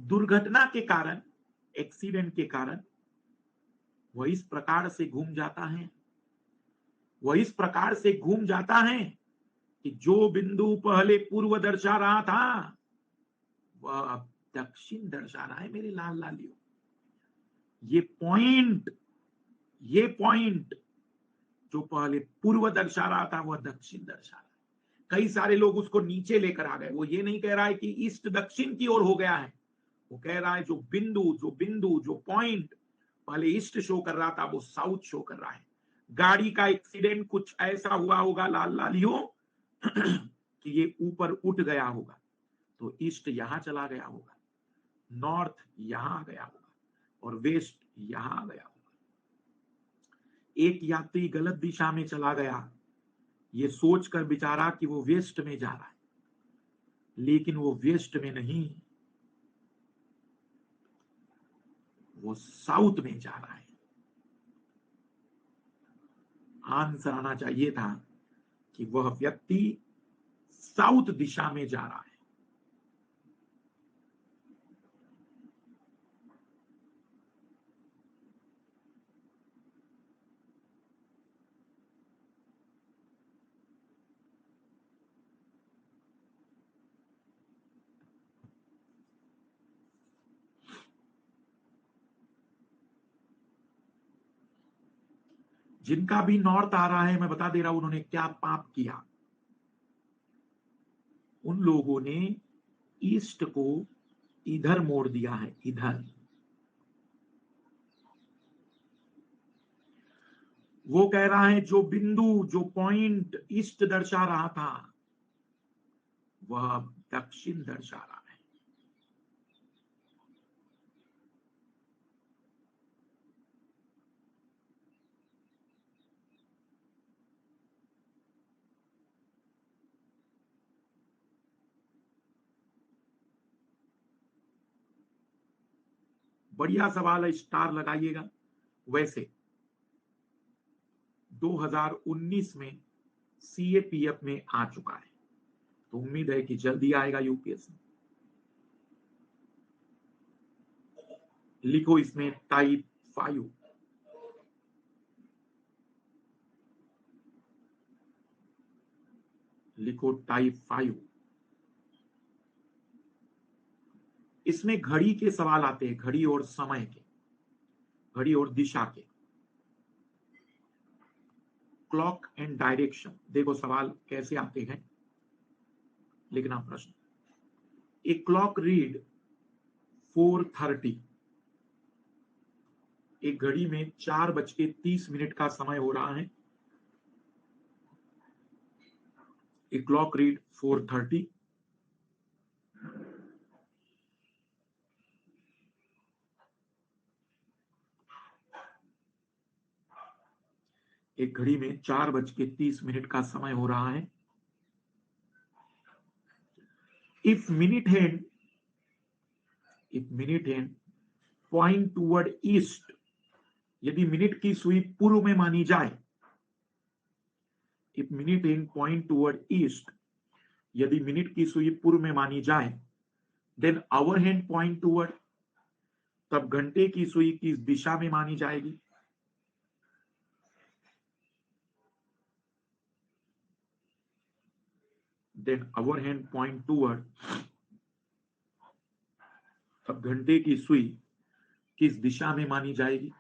दुर्घटना के कारण, एक्सीडेंट के कारण वह इस प्रकार से घूम जाता है, वह इस प्रकार से घूम जाता है कि जो बिंदु पहले पूर्व दर्शा रहा था वह अब दक्षिण दर्शा रहा है। मेरे लाल लालियों, ये पॉइंट जो पहले पूर्व दर्शा रहा था वह दक्षिण दर्शा रहा है। कई सारे लोग उसको नीचे लेकर आ गए। वो ये नहीं कह रहा है कि ईस्ट दक्षिण की ओर हो गया है, वो कह रहा है जो बिंदु जो पॉइंट पहले ईस्ट शो कर रहा था वो साउथ शो कर रहा है। गाड़ी का एक्सीडेंट कुछ ऐसा हुआ होगा लाल लालियों कि ये ऊपर उठ गया होगा, तो ईस्ट यहां चला गया होगा, नॉर्थ यहां आ गया होगा और वेस्ट यहां आ गया होगा। एक यात्री गलत दिशा में चला गया, ये सोचकर बेचारा कि वो वेस्ट में जा रहा है, लेकिन वो वेस्ट में नहीं, वो साउथ में जा रहा है। आंसर आना चाहिए था कि वह व्यक्ति साउथ दिशा में जा रहा है। जिनका भी नॉर्थ आ रहा है, मैं बता दे रहा हूं उन्होंने क्या पाप किया। उन लोगों ने ईस्ट को इधर मोड़ दिया है, इधर। वो कह रहा है जो बिंदु, जो पॉइंट ईस्ट दर्शा रहा था वह दक्षिण दर्शा रहा है। बढ़िया सवाल है, स्टार लगाइएगा। वैसे 2019 में सीएपीएफ में आ चुका है, तो उम्मीद है कि जल्दी आएगा यूपीएससी। लिखो इसमें टाइप 5, लिखो टाइप 5। इसमें घड़ी के सवाल आते हैं, घड़ी और समय के, घड़ी और दिशा के, क्लॉक एंड डायरेक्शन। देखो सवाल कैसे आते हैं, लिखना प्रश्न। ए क्लॉक रीड 4:30, एक घड़ी में 4:30 का समय हो रहा है। ए क्लॉक रीड 4:30, एक घड़ी में 4:30 का समय हो रहा है। If minute hand point toward east, यदि मिनट की सुई पूर्व में मानी जाए, if minute hand point toward east, यदि मिनट की सुई पूर्व में मानी जाए, then hour hand point toward, तब घंटे की सुई किस दिशा में मानी जाएगी? Then hour hand point toward, तब घंटे की सुई किस दिशा में मानी जाएगी?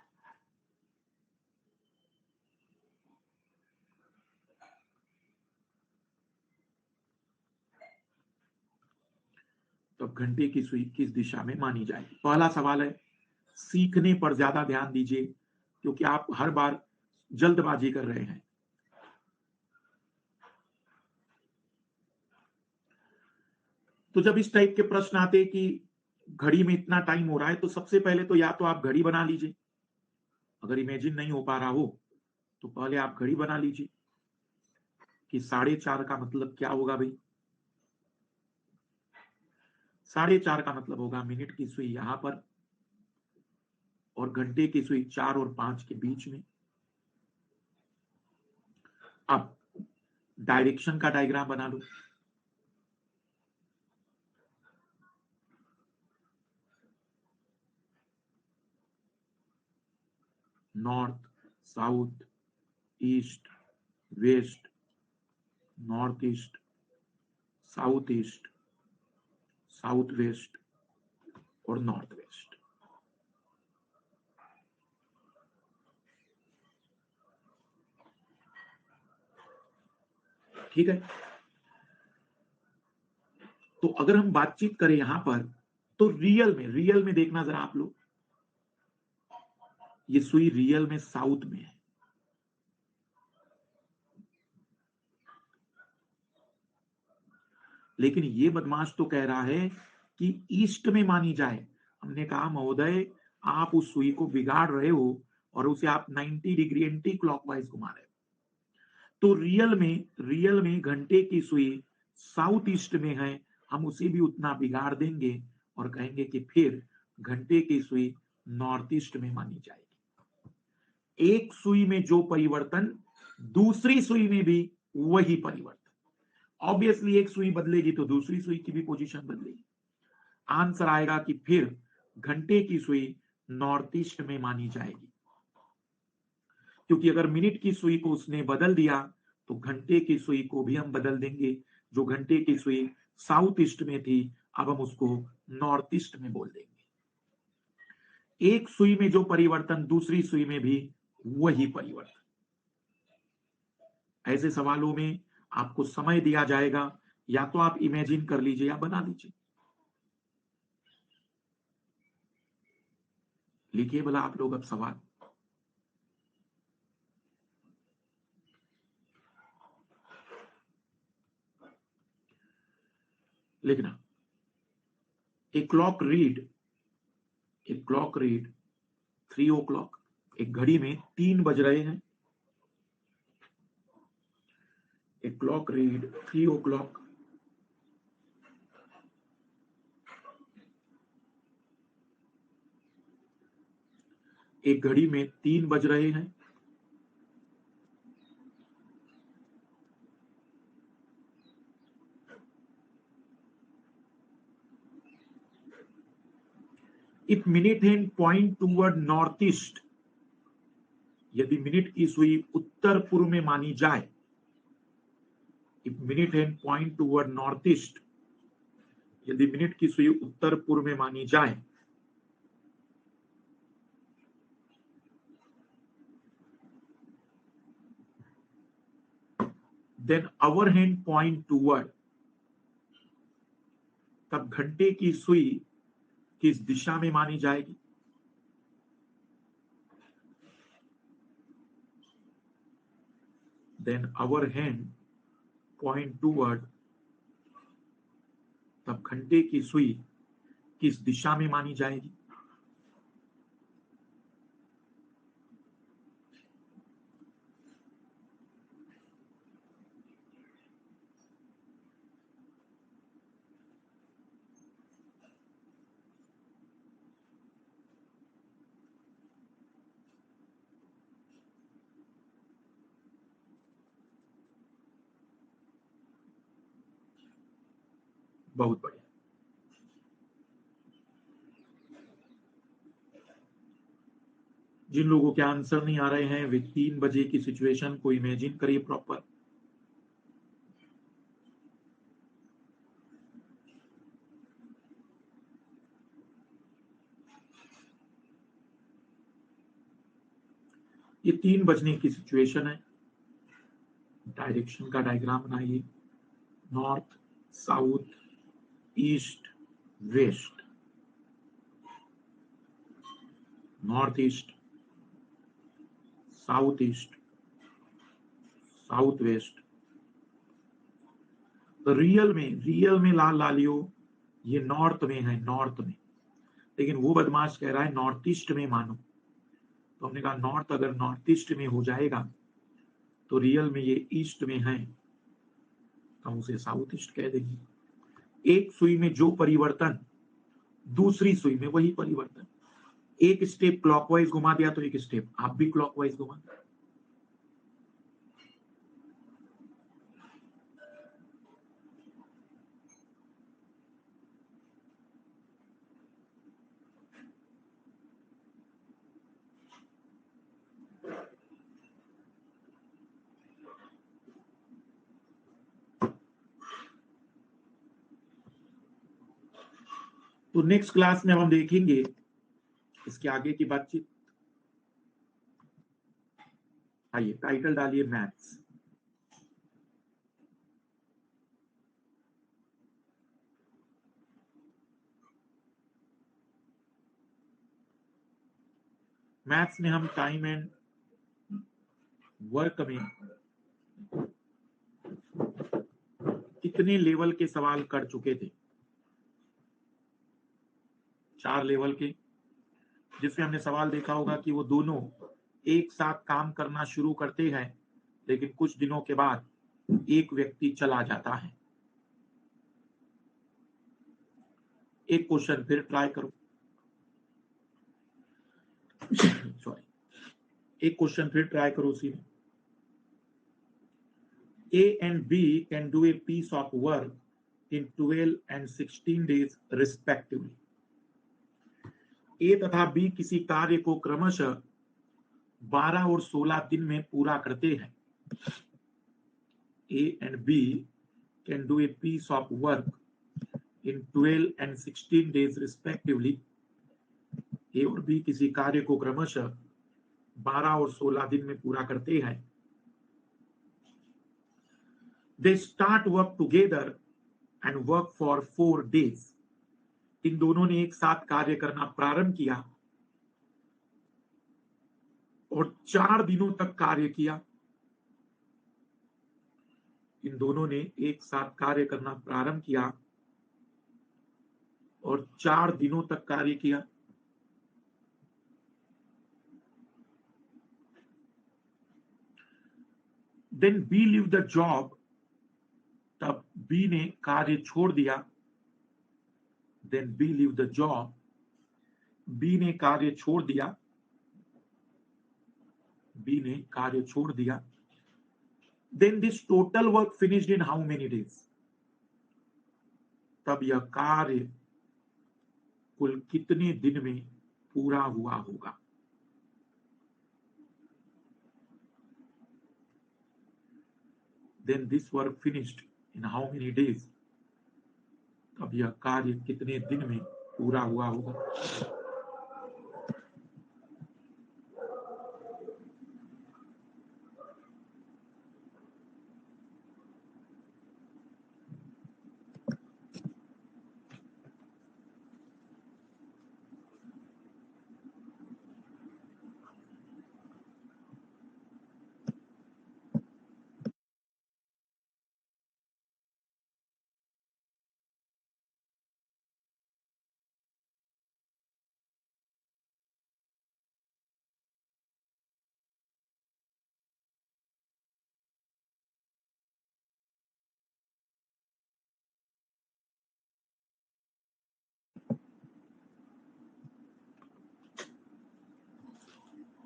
तब घंटे की सुई किस दिशा में मानी जाएगी? पहला सवाल है, सीखने पर ज्यादा ध्यान दीजिए क्योंकि आप हर बार जल्दबाजी कर रहे हैं। तो जब इस टाइप के प्रश्न आते कि घड़ी में इतना टाइम हो रहा है, तो सबसे पहले तो या तो आप घड़ी बना लीजिए, अगर इमेजिन नहीं हो पा रहा हो तो पहले आप घड़ी बना लीजिए कि 4:30 का मतलब क्या होगा भाई। 4:30 का मतलब होगा मिनट की सुई यहां पर और घंटे की सुई 4 और 5 के बीच में। अब डायरेक्शन का डायग्राम बना लो। North, south, east, west, north east, south east, south west और नॉर्थ वेस्ट। ठीक है, तो अगर हम बातचीत करें यहां पर, तो रियल में देखना जरा आप लोग, ये सुई रियल में साउथ में है, लेकिन ये बदमाश तो कह रहा है कि ईस्ट में मानी जाए। हमने कहा महोदय आप उस सुई को बिगाड़ रहे हो और उसे आप 90 डिग्री एंटी क्लॉकवाइज घुमा रहे हो। तो रियल में घंटे की सुई साउथ ईस्ट में है, हम उसे भी उतना बिगाड़ देंगे और कहेंगे कि फिर घंटे की सुई नॉर्थ ईस्ट में मानी जाएगी। एक सुई में जो परिवर्तन, दूसरी सुई में भी वही परिवर्तन। ऑब्वियसली एक सुई बदलेगी तो दूसरी सुई की भी पोजीशन बदलेगी। आंसर आएगा कि फिर घंटे की सुई नॉर्थ ईस्ट में मानी जाएगी, क्योंकि अगर मिनट की सुई को उसने बदल दिया तो घंटे की सुई को भी हम बदल देंगे। जो घंटे की सुई साउथ ईस्ट में थी, अब हम उसको नॉर्थ ईस्ट में बोल देंगे। एक सुई में जो परिवर्तन, दूसरी सुई में भी वही परिवर्तन। ऐसे सवालों में आपको समय दिया जाएगा, या तो आप इमेजिन कर लीजिए या बना लीजिए। लिखिए भला आप लोग अब सवाल। लिखना। A clock read 3 o'clock। एक घड़ी में 3 बज रहे हैं। A clock read 3 o'clock। एक घड़ी में 3 बज रहे हैं। If minute hand point toward north east, यदि मिनट की सुई उत्तर पूर्व में मानी जाए, if minute hand point toward north east, यदि मिनट की सुई उत्तर पूर्व में मानी जाए, then hour hand point toward, तब घंटे की सुई किस दिशा में मानी जाएगी? Then hour hand point toward, तब घंटे की सुई किस दिशा में मानी जाएगी? बहुत बढ़िया। जिन लोगों के आंसर नहीं आ रहे हैं वे 3 बजे की सिचुएशन को इमेजिन करिए प्रॉपर। ये 3 बजने की सिचुएशन है। डायरेक्शन का डायग्राम बनाइए। North, south, east, west, north east, south east, south west. तो रियल में लाल लालियो ये नॉर्थ में है, नॉर्थ में। लेकिन वो बदमाश कह रहा है नॉर्थ ईस्ट में मानो। तो हमने कहा नॉर्थ अगर नॉर्थ ईस्ट में हो जाएगा तो रियल में ये ईस्ट में है, तो हम उसे साउथ ईस्ट कह देंगे। एक सुई में जो परिवर्तन, दूसरी सुई में वही परिवर्तन। एक स्टेप क्लॉकवाइज घुमा दिया तो एक स्टेप आप भी क्लॉकवाइज घुमा। तो नेक्स्ट क्लास में हम देखेंगे इसके आगे की बातचीत। आइए टाइटल डालिए मैथ्स। मैथ्स में हम टाइम एंड वर्क में कितने लेवल के सवाल कर चुके थे? 4 लेवल के, जिसमें हमने सवाल देखा होगा कि वो दोनों एक साथ काम करना शुरू करते हैं, लेकिन कुछ दिनों के बाद एक व्यक्ति चला जाता है। एक क्वेश्चन फिर ट्राई करो। सॉरी, एक क्वेश्चन फिर ट्राई करो उसी में। A and B can do a piece of work in 12 and 16 days respectively. A तथा B किसी कार्य को क्रमशः 12 और 16 दिन में पूरा करते हैं। A and B can do a piece of work in 12 and 16 days respectively. A और B किसी कार्य को क्रमशः 12 और 16 दिन में पूरा करते हैं। They start work together and work for 4 days. इन दोनों ने एक साथ कार्य करना प्रारंभ किया और 4 दिनों तक कार्य किया। इन दोनों ने एक साथ कार्य करना प्रारंभ किया और 4 दिनों तक कार्य किया। Then B leave the job. तब B ने कार्य छोड़ दिया। Then B leave the job. B ने कार्य छोड़ दिया। B ने कार्य छोड़ दिया। Then this total work finished in how many days? तब यह कार्य कुल कितने दिन में पूरा हुआ होगा? Then this work finished in how many days? तब यह कार्य कितने दिन में पूरा हुआ होगा?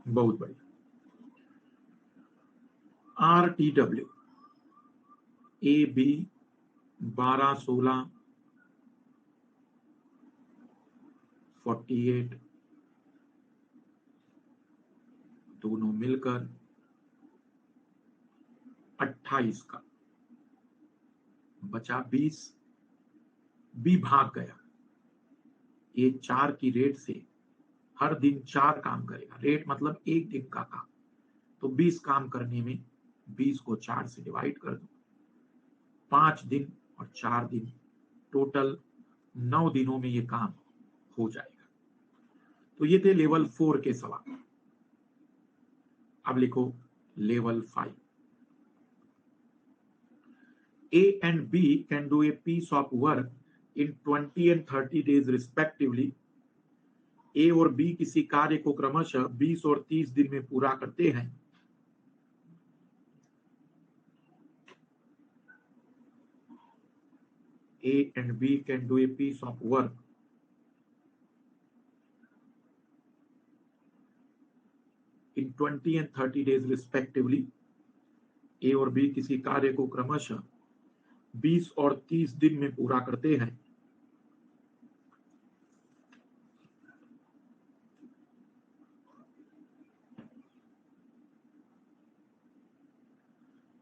बहुत बढ़िया। RTW AB 12, 16, 48 दोनों मिलकर 28 का, बचा 20। B भाग गया। ये 4 की रेट से हर दिन 4 काम करेगा। रेट मतलब एक दिन का काम। तो 20 काम करने में 20 को 4 से डिवाइड कर दो। 5 दिन और 4 दिन, टोटल 9 दिनों में ये काम हो जाएगा। तो ये थे लेवल 4 के सवाल। अब लिखो level 5। A and B can do a piece of work in 20 and 30 days respectively. A और B किसी कार्य को क्रमशः 20 और 30 दिन में पूरा करते हैं। A and B can do a piece of work in 20 and 30 days respectively. A और B किसी कार्य को क्रमशः 20 और 30 दिन में पूरा करते हैं।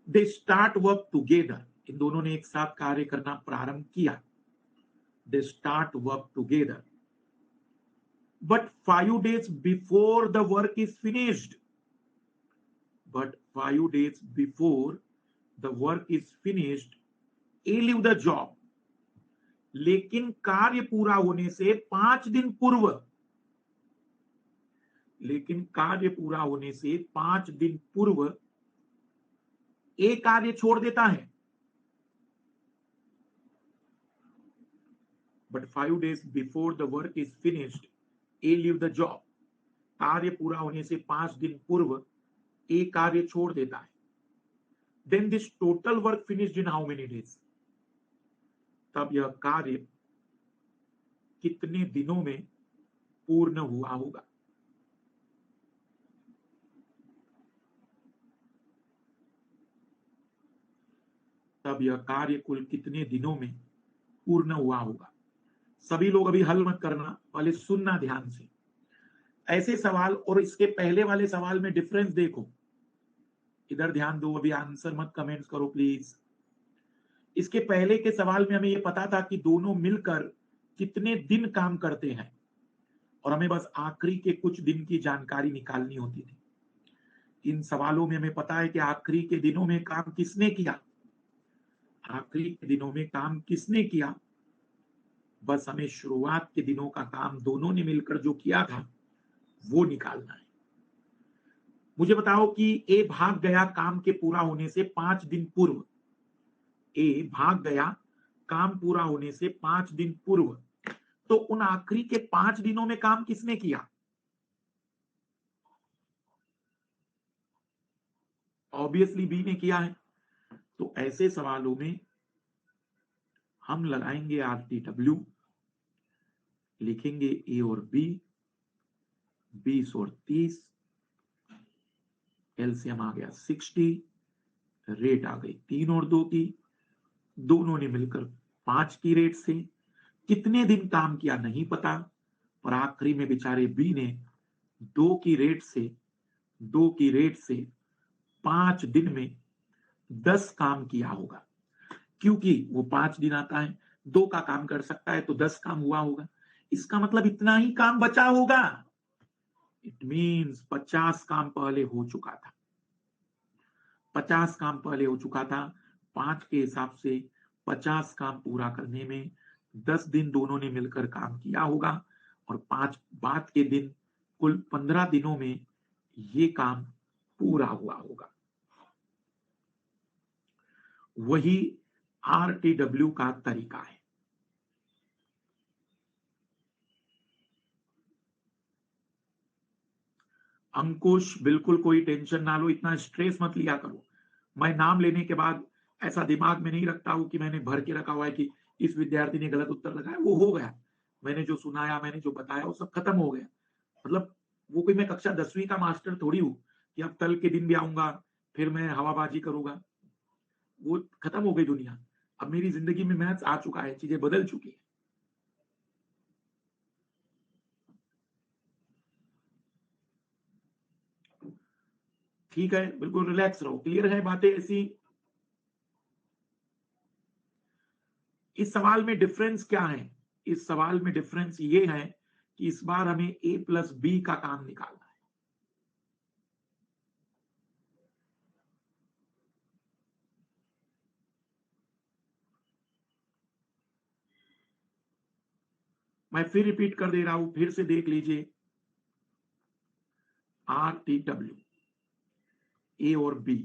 They start work together. इन दोनों ने एक साथ कार्य करना प्रारंभ किया। they start work together. But 5 days before the work is finished, but 5 days before the work is finished, A leave the job. लेकिन कार्य पूरा होने से 5 दिन पूर्व, लेकिन कार्य पूरा होने से 5 दिन पूर्व ए कार्य छोड़ देता है. But 5 days before the work is finished, A leave the job. कार्य पूरा होने से 5 दिन पूर्व ए कार्य छोड़ देता है. Then this total work finished in how many days? तब यह कार्य कितने दिनों में पूर्ण हुआ होगा? तब यह कार्य कुल कितने दिनों में पूर्ण हुआ होगा? सभी लोग अभी हल मत करना, पहले सुनना ध्यान से. ऐसे सवाल और इसके पहले वाले सवाल में डिफरेंस देखो. इधर ध्यान दो, अभी आंसर मत कमेंट्स करो प्लीज. इसके पहले के सवाल में हमें यह पता था कि दोनों मिलकर कितने दिन काम करते हैं और हमें बस आखिरी के कुछ दिन की जानकारी निकालनी होती थी. इन सवालों में हमें पता है कि आखिरी के दिनों में काम किसने किया, आखिरी के दिनों में काम किसने किया. बस हमें शुरुआत के दिनों का काम दोनों ने मिलकर जो किया था वो निकालना है. मुझे बताओ कि ए भाग गया काम के पूरा होने से 5 दिन पूर्व. ए भाग गया काम पूरा होने से 5 दिन पूर्व. तो उन आखिरी के 5 दिनों में काम किसने किया? ऑब्वियसली बी ने किया है. तो ऐसे सवालों में हम लगाएंगे RTW, लिखेंगे ए और बी, 20 और 30, एलसीएम आ गया 60, रेट आ गई 3 और 2 की, दोनों ने मिलकर 5 की रेट से. कितने दिन काम किया नहीं पता, पर आखिरी में बेचारे बी ने 2 की रेट से 5 दिन में 10 काम किया होगा. क्योंकि वो 5 दिन आता है, 2 का काम कर सकता है तो 10 काम हुआ होगा. इसका मतलब इतना ही काम बचा होगा. इट मीन्स 50 काम पहले हो चुका था. 50 काम पहले हो चुका था. 5 के हिसाब से 50 काम पूरा करने में 10 दिन दोनों ने मिलकर काम किया होगा और 5 बाद के दिन कुल 15 दिनों में ये काम पूरा हुआ होगा. वही RTW का तरीका है. अंकुश, बिल्कुल कोई टेंशन ना लो, इतना स्ट्रेस मत लिया करो. मैं नाम लेने के बाद ऐसा दिमाग में नहीं रखता हूं कि मैंने भर के रखा हुआ है कि इस विद्यार्थी ने गलत उत्तर लगाया. वो हो गया, मैंने जो सुनाया, मैंने जो बताया वो सब खत्म हो गया. मतलब वो कोई मैं कक्षा 10वीं का मास्टर थोड़ी हूं कि अब कल के दिन भी आऊंगा फिर मैं हवाबाजी करूंगा. वो खत्म हो गई दुनिया. अब मेरी जिंदगी में मैथ्स आ चुका है, चीजें बदल चुकी है. ठीक है, बिल्कुल रिलैक्स रहो. क्लियर है बातें ऐसी? इस सवाल में डिफरेंस क्या है? इस सवाल में डिफरेंस ये है कि इस बार हमें A प्लस बी का काम निकालना है. मैं फिर रिपीट कर दे रहा हूं, फिर से देख लीजिए. RTW, A और B,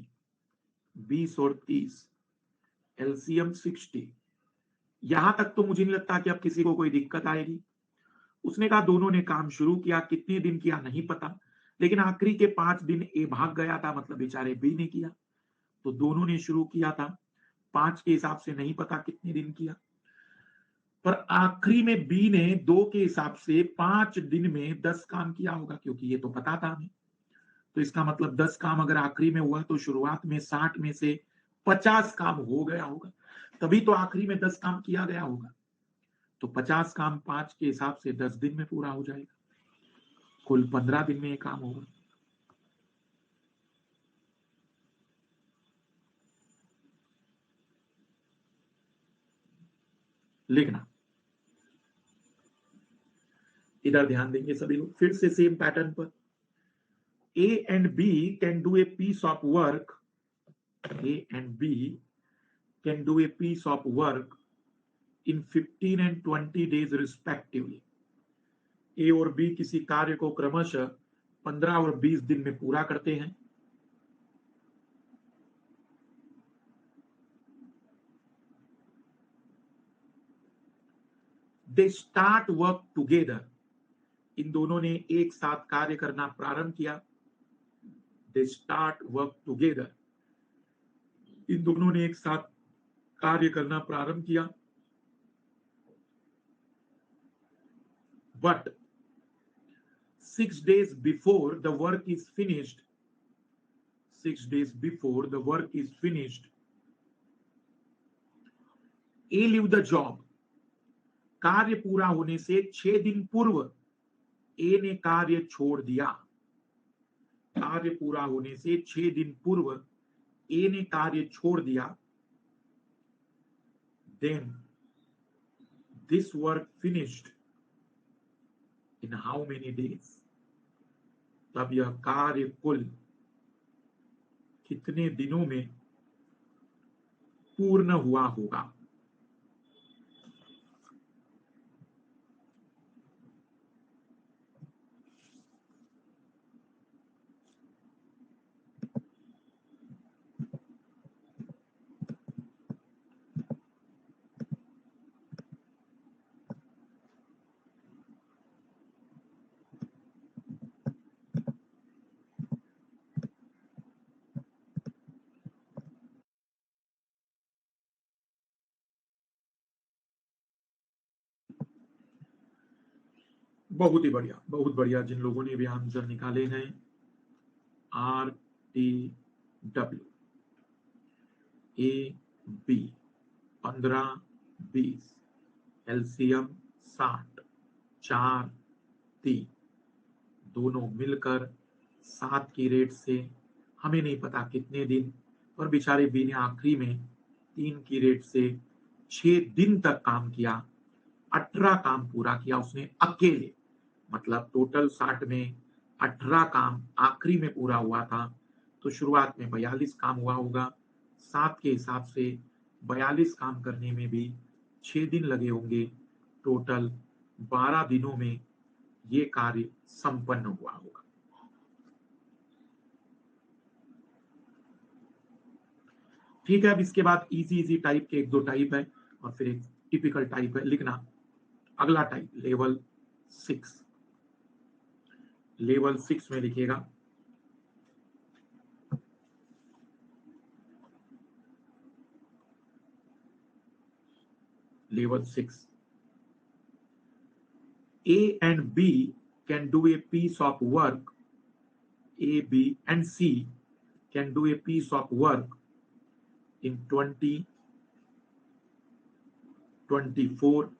20 और 30, एलसीएम 60. यहां तक तो मुझे नहीं लगता कि अब किसी को कोई दिक्कत आएगी. उसने कहा दोनों ने काम शुरू किया, कितने दिन किया नहीं पता, लेकिन आखिरी के 5 दिन ए भाग गया था, मतलब बेचारे बी ने किया. तो दोनों ने शुरू किया था, 5 के हिसाब से नहीं पता कितने दिन किया, पर आखिरी में बी ने 2 के हिसाब से 5 दिन में 10 काम किया होगा, क्योंकि ये तो पता था हमें. तो इसका मतलब 10 काम अगर आखिरी में हुआ तो शुरुआत में 60 में से 50 काम हो गया होगा, तभी तो आखिरी में 10 काम किया गया होगा. तो 50 काम 5 के हिसाब से 10 दिन में पूरा हो जाएगा. कुल 15 दिन में ये काम होगा. लिखना इधर ध्यान देंगे सभी लोग, फिर से सेम पैटर्न पर। A and B can do a piece of work. A and B can do a piece of work in 15 and 20 days respectively. A और B किसी कार्य को क्रमशः 15 और 20 दिन में पूरा करते हैं। They start work together. इन दोनों ने एक साथ कार्य करना प्रारंभ किया। They start work together. इन दोनों ने एक साथ कार्य करना प्रारंभ किया। But 6 days before the work is finished, 6 days before the work is finished, A leave the job. कार्य पूरा होने से 6 दिन पूर्व ए ने कार्य छोड़ दिया। कार्य पूरा होने से 6 दिन पूर्व ए ने कार्य छोड़ दिया। Then this work finished in how many days? तब यह कार्य कुल कितने दिनों में पूर्ण हुआ होगा? बहुत ही बढ़िया, बहुत बढ़िया। जिन लोगों ने भी आंसर निकाले हैं, RTW A B 15 20 एलसीएम 60 4 3 दोनों मिलकर 7 की रेट से हमें नहीं पता कितने दिन, और बेचारे बी ने आखिरी में 3 की रेट से 6 दिन तक काम किया। 18 काम पूरा किया उसने अकेले। मतलब टोटल 60 में 18 काम आखिरी में पूरा हुआ था, तो शुरुआत में 42 काम हुआ होगा। 7 के हिसाब से 42 काम करने में भी 6 दिन लगे होंगे। टोटल 12 दिनों में ये कार्य संपन्न हुआ होगा। ठीक है, अब इसके बाद इजी इजी टाइप के 1-2 टाइप है और फिर एक टिपिकल टाइप है। लिखना अगला टाइप लेवल 6। लेवल 6 में लिखिएगा level 6। A and B can do a piece of work. A, B and C can do a piece of work in 20, 24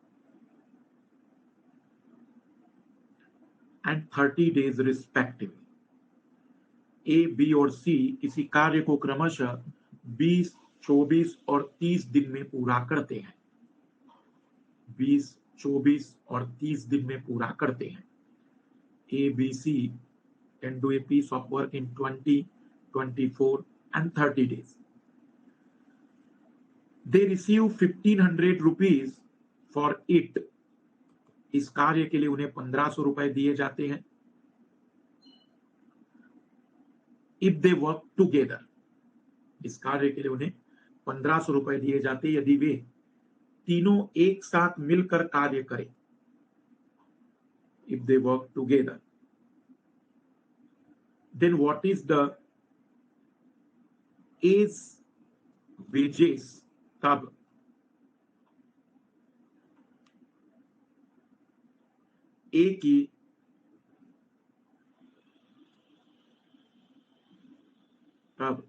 and 30 days respectively. A, B और C किसी कार्य को क्रमशः 20, 24 और 30 दिन में पूरा करते हैं। 20, 24 और 30 दिन में पूरा करते हैं। A, B, C can do a piece of work in 20, 24 and 30 days. They receive 1500 rupees for it. इस कार्य के लिए उन्हें 1500 रुपए दिए जाते हैं। If they work together, इस कार्य के लिए उन्हें 1500 रुपए दिए जाते यदि वे तीनों एक साथ मिलकर कार्य करें। If they work together, then what is the A's wages? तब A की तब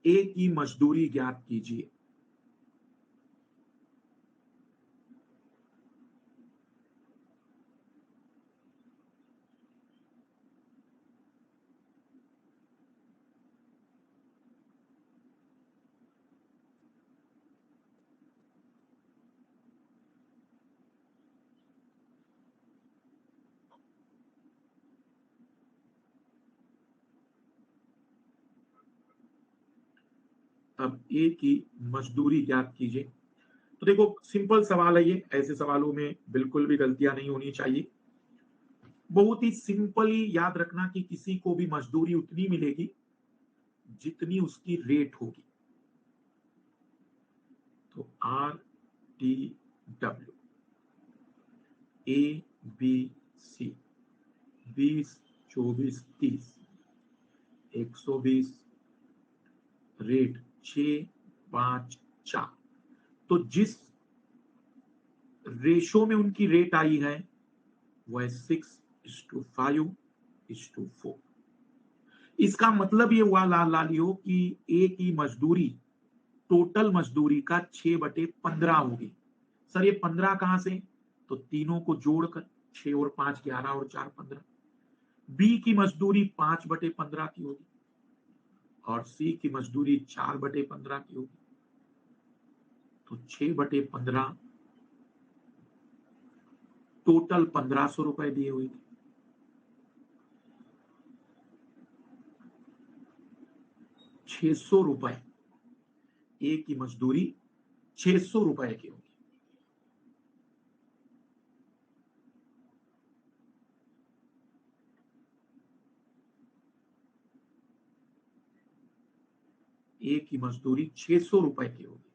A की मजदूरी ज्ञात कीजिए। अब ए की मजदूरी ज्ञात कीजिए। तो देखो सिंपल सवाल है ये, ऐसे सवालों में बिल्कुल भी गलतियां नहीं होनी चाहिए। बहुत ही सिंपली याद रखना कि किसी को भी मजदूरी उतनी मिलेगी जितनी उसकी रेट होगी। तो R T W A B C 20, 24, 30, 120, rate 6, 5, 4। तो जिस रेशो में उनकी रेट आई है वह 6:5:4। इसका मतलब ये हुआ लाल लालियो कि ए की मजदूरी टोटल मजदूरी का 6/15 होगी। सर ये 15 कहां से? तो तीनों को जोड़कर 6 और 5 11 और 4 15। बी की मजदूरी 5/15 की होगी और सी की मजदूरी 4/15 की होगी। तो 6/15 टोटल 1500 रुपए दिए हुए थे। 600 रुपए ए की मजदूरी 600 रुपए की होगी। ए की मजदूरी 600 रुपए की होगी।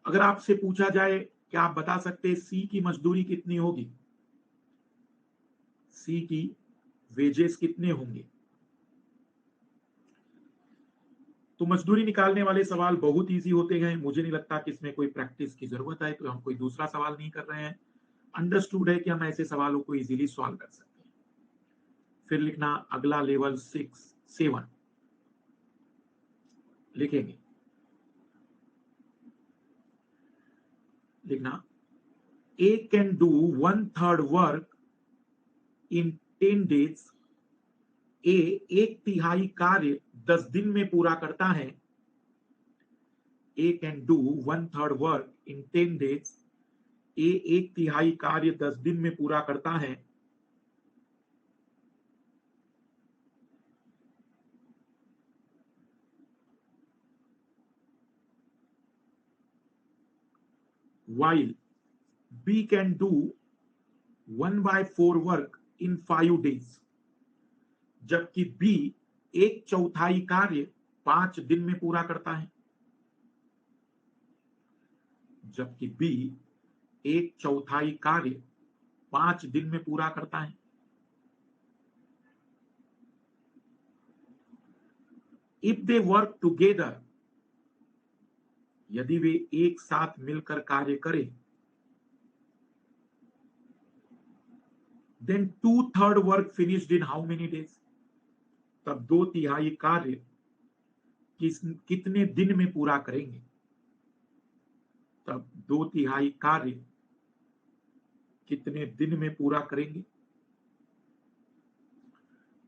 अगर आपसे पूछा जाए क्या आप बता सकते हैं सी की मजदूरी कितनी होगी? सी की वेजेस कितने होंगे? तो मजदूरी निकालने वाले सवाल बहुत इजी होते हैं। मुझे नहीं लगता कि इसमें कोई प्रैक्टिस की जरूरत है, तो हम कोई दूसरा सवाल नहीं कर रहे हैं। अंडरस्टूड है कि हम ऐसे सवालों को इजीली सॉल्व कर सकते हैं। फिर लिखना अगला लेवल 6 7 लिखेंगे। लिखना A can do 1/3 work in 10 days. A 1/3 कार्य 10 दिन में पूरा करता है। A can do 1/3 work in 10 days. A 1/3 कार्य 10 दिन में पूरा करता है। while B can do 1/4 work in 5 days. जबकि बी 1/4 कार्य 5 दिन में पूरा करता है। जबकि बी 1/4 कार्य 5 दिन में पूरा करता है। इफ दे वर्क टुगेदर, यदि वे एक साथ मिलकर कार्य करें, then 2/3 work finished in how many days. तब 2/3 कार्य कितने दिन में पूरा करेंगे? तब 2/3 कार्य कितने दिन में पूरा करेंगे?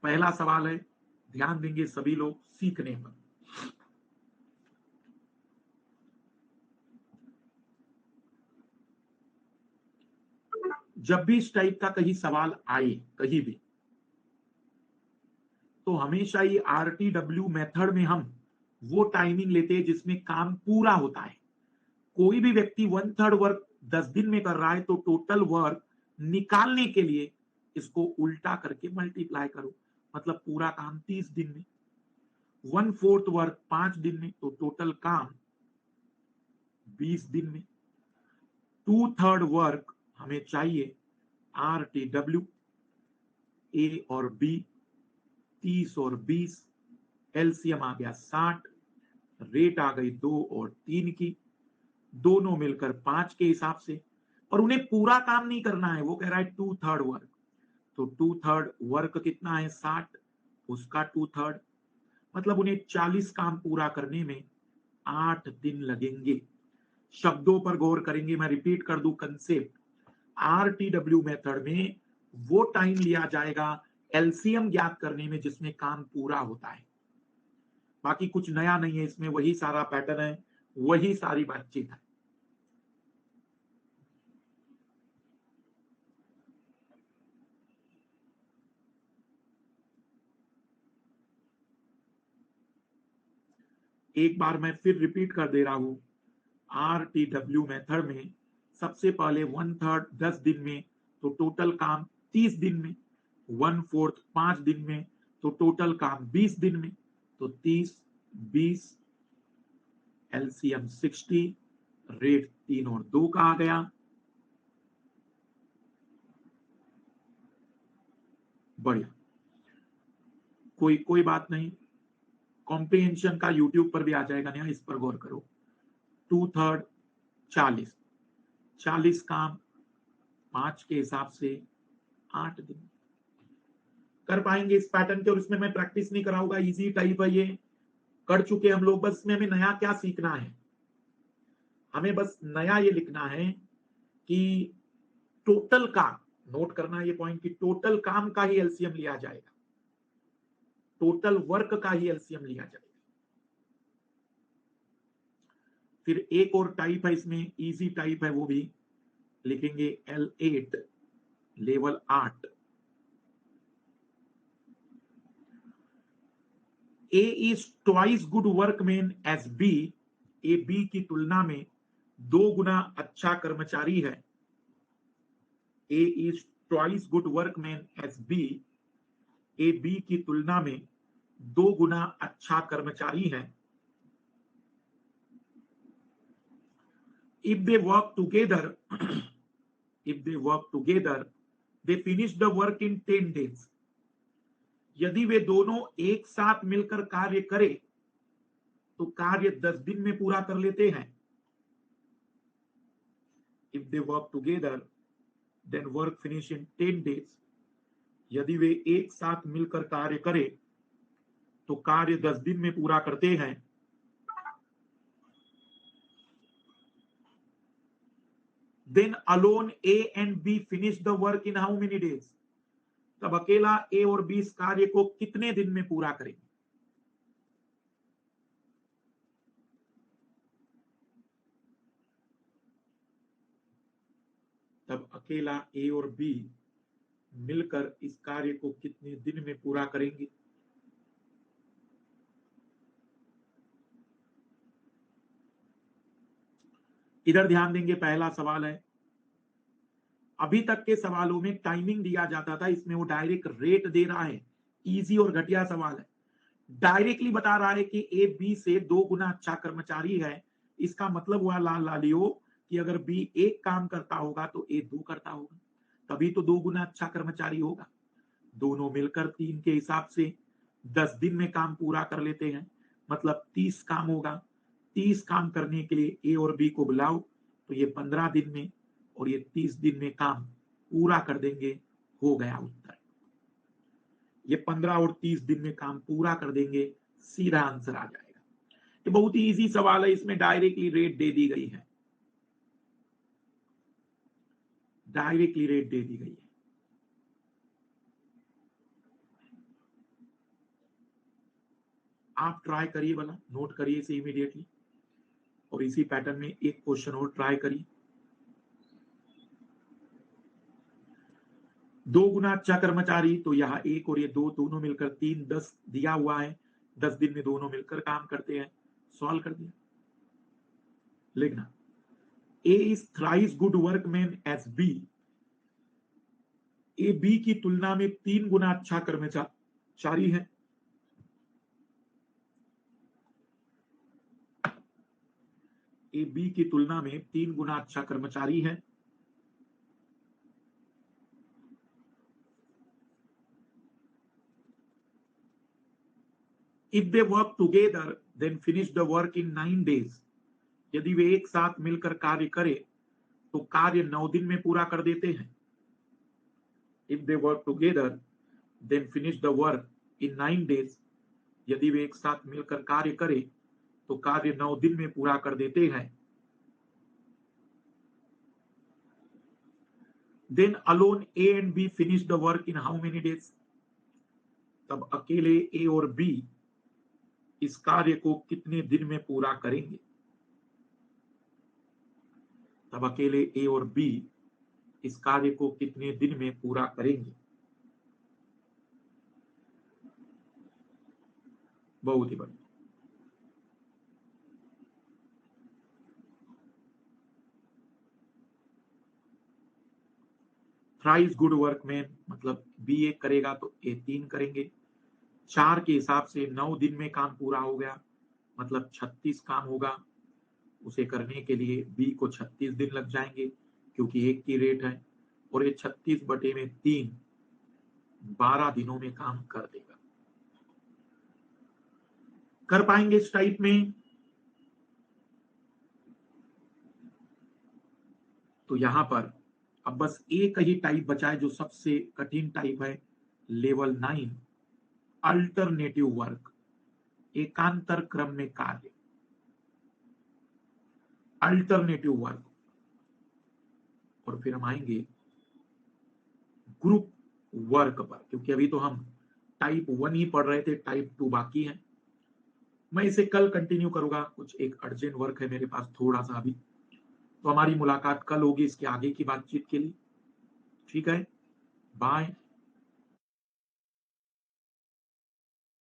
पहला सवाल है, ध्यान देंगे सभी लोग सीखने पर। जब भी इस टाइप का कहीं सवाल आए कहीं भी, तो हमेशा ही RTW मेथड में हम वो टाइमिंग लेते हैं जिसमें काम पूरा होता है। कोई भी व्यक्ति 1/3 वर्क 10 दिन में कर रहा है तो टोटल वर्क निकालने के लिए इसको उल्टा करके मल्टीप्लाई करो, मतलब पूरा काम 30 दिन में। 1/4 वर्क 5 दिन में तो टोटल काम 20 दिन में। 2/3 वर्क हमें चाहिए RTW, ए और बी 30 और 20, एलसीएम आ गया 60, रेट आ गई 2 और 3 की, दोनों मिलकर 5 के हिसाब से। और उन्हें पूरा काम नहीं करना है, वो कह रहा है 2/3 वर्क। तो 2/3 वर्क कितना है? 60, उसका 2/3, मतलब उन्हें 40 काम पूरा करने में 8 दिन लगेंगे। शब्दों पर गौर करेंगे, मैं रिपीट कर दूं कंसेप्ट। RTW मेथड में वो टाइम लिया जाएगा एलसीएम ज्ञात करने में जिसमें काम पूरा होता है। बाकी कुछ नया नहीं है इसमें, वही सारा पैटर्न है, वही सारी बातचीत है। एक बार मैं फिर रिपीट कर दे रहा हूं, RTW मेथड में सबसे पहले 1/3 10 दिन में, तो टोटल काम 30 दिन में, 1/4 5 दिन में, तो टोटल काम 20 दिन में। तो 30 20 LCM 60, रेट 3 और 2 का आ गया। बढ़िया, कोई बात नहीं, कॉम्प्रिहेंशन का यूट्यूब पर भी आ जाएगा ना, इस पर गौर करो। 2/3 40 काम 5 के हिसाब से 8 दिन कर पाएंगे इस पैटर्न के। और इसमें मैं प्रैक्टिस नहीं कराऊंगा, इजी टाइप है ये, कर चुके हम लोग। बस में हमें नया क्या सीखना है, हमें बस नया ये लिखना है कि टोटल काम, नोट करना है ये पॉइंट कि टोटल काम का ही एलसीएम लिया जाएगा, टोटल वर्क का ही एलसीएम लिया जाएगा। फिर एक और टाइप है इसमें, इजी टाइप है, वो भी लिखेंगे L8 level 8। A is twice good workman as B, A B की तुलना में 2 गुना अच्छा कर्मचारी है। A is twice good workman as B, A B की तुलना में 2 गुना अच्छा कर्मचारी है। If they work together, if they work together, they finish the work in 10 days. यदि वे दोनों एक साथ मिलकर कार्य करें तो कार्य 10 दिन में पूरा कर लेते हैं। If they work together, then work finish in 10 days. यदि वे एक साथ मिलकर कार्य करें तो कार्य 10 दिन में पूरा करते हैं। Then alone A and B finish the work in how many days? तब अकेला A और B इस कार्य को कितने दिन में पूरा करेंगे? तब अकेला A और B मिलकर इस कार्य को कितने दिन में पूरा करेंगे? इधर ध्यान देंगे, पहला सवाल है, अभी तक के सवालों में टाइमिंग दिया जाता था, इसमें वो डायरेक्ट रेट दे रहा है। इजी और घटिया सवाल है, डायरेक्टली बता रहा है कि ए बी से 2 गुना अच्छा कर्मचारी है। इसका मतलब हुआ लाल लालियो कि अगर बी एक काम करता होगा तो ए 2 करता होगा, तभी तो 2 गुना अच्छा कर्मचारी होगा। दोनों मिलकर 3 के हिसाब से 10 दिन में काम पूरा कर लेते हैं, मतलब 30 काम होगा। 30 काम करने के लिए ए और बी को बुलाओ तो ये 15 दिन में और ये 30 दिन में काम पूरा कर देंगे। हो गया उत्तर, ये 15 और 30 दिन में काम पूरा कर देंगे, सीधा आंसर आ जाएगा। ये बहुत ही इजी सवाल है, इसमें डायरेक्टली रेट दे दी गई है, डायरेक्टली रेट दे दी गई है। आप ट्राई करिए वाला, नोट करिए इसे इमीडिएटली, और इसी पैटर्न में एक क्वेश्चन और ट्राई करिए। 2 गुना अच्छा कर्मचारी, तो यहाँ 1 और ये 2 दोनों मिलकर 3, 10 दिया हुआ है, 10 दिन में दोनों मिलकर काम करते हैं। सॉल्व कर दिया, लिखना A is thrice good workman as B, A B की तुलना में 3 गुना अच्छा कर्मचारी है। ए बी की तुलना में 3 गुना अच्छा कर्मचारी है। If they work together, then finish the work in 9 days. यदि वे एक साथ मिलकर कार्य करें तो कार्य 9 दिन में पूरा कर देते हैं। If they work together, then finish the work in 9 days. यदि वे एक साथ मिलकर कार्य करें तो कार्य 9 दिन में पूरा कर देते हैं। Then alone A and B finish the work in how many days? तब अकेले A और B इस कार्य को कितने दिन में पूरा करेंगे? तब अकेले ए और बी इस कार्य को कितने दिन में पूरा करेंगे? बहुत ही बढ़िया। थ्राइस गुड वर्कमैन मतलब बी 1 करेगा तो ए 3 करेंगे। 4 के हिसाब से 9 दिन में काम पूरा हो गया, मतलब 36 काम होगा। उसे करने के लिए बी को 36 दिन लग जाएंगे क्योंकि 1 की रेट है, और ये 36 बटे में 3 12 दिनों में काम कर देगा। कर पाएंगे इस टाइप में? तो यहां पर अब बस एक ही टाइप बचा है जो सबसे कठिन टाइप है, लेवल 9 अल्टरनेटिव वर्क, एकांतर क्रम में कार्य, अल्टरनेटिव वर्क। और फिर हम आएंगे ग्रुप वर्क पर, क्योंकि अभी तो हम टाइप 1 ही पढ़ रहे थे, टाइप 2 बाकी है। मैं इसे कल कंटिन्यू करूंगा, कुछ एक अर्जेंट वर्क है मेरे पास थोड़ा सा अभी, तो हमारी मुलाकात कल होगी इसके आगे की बातचीत के लिए। ठीक है, बाय।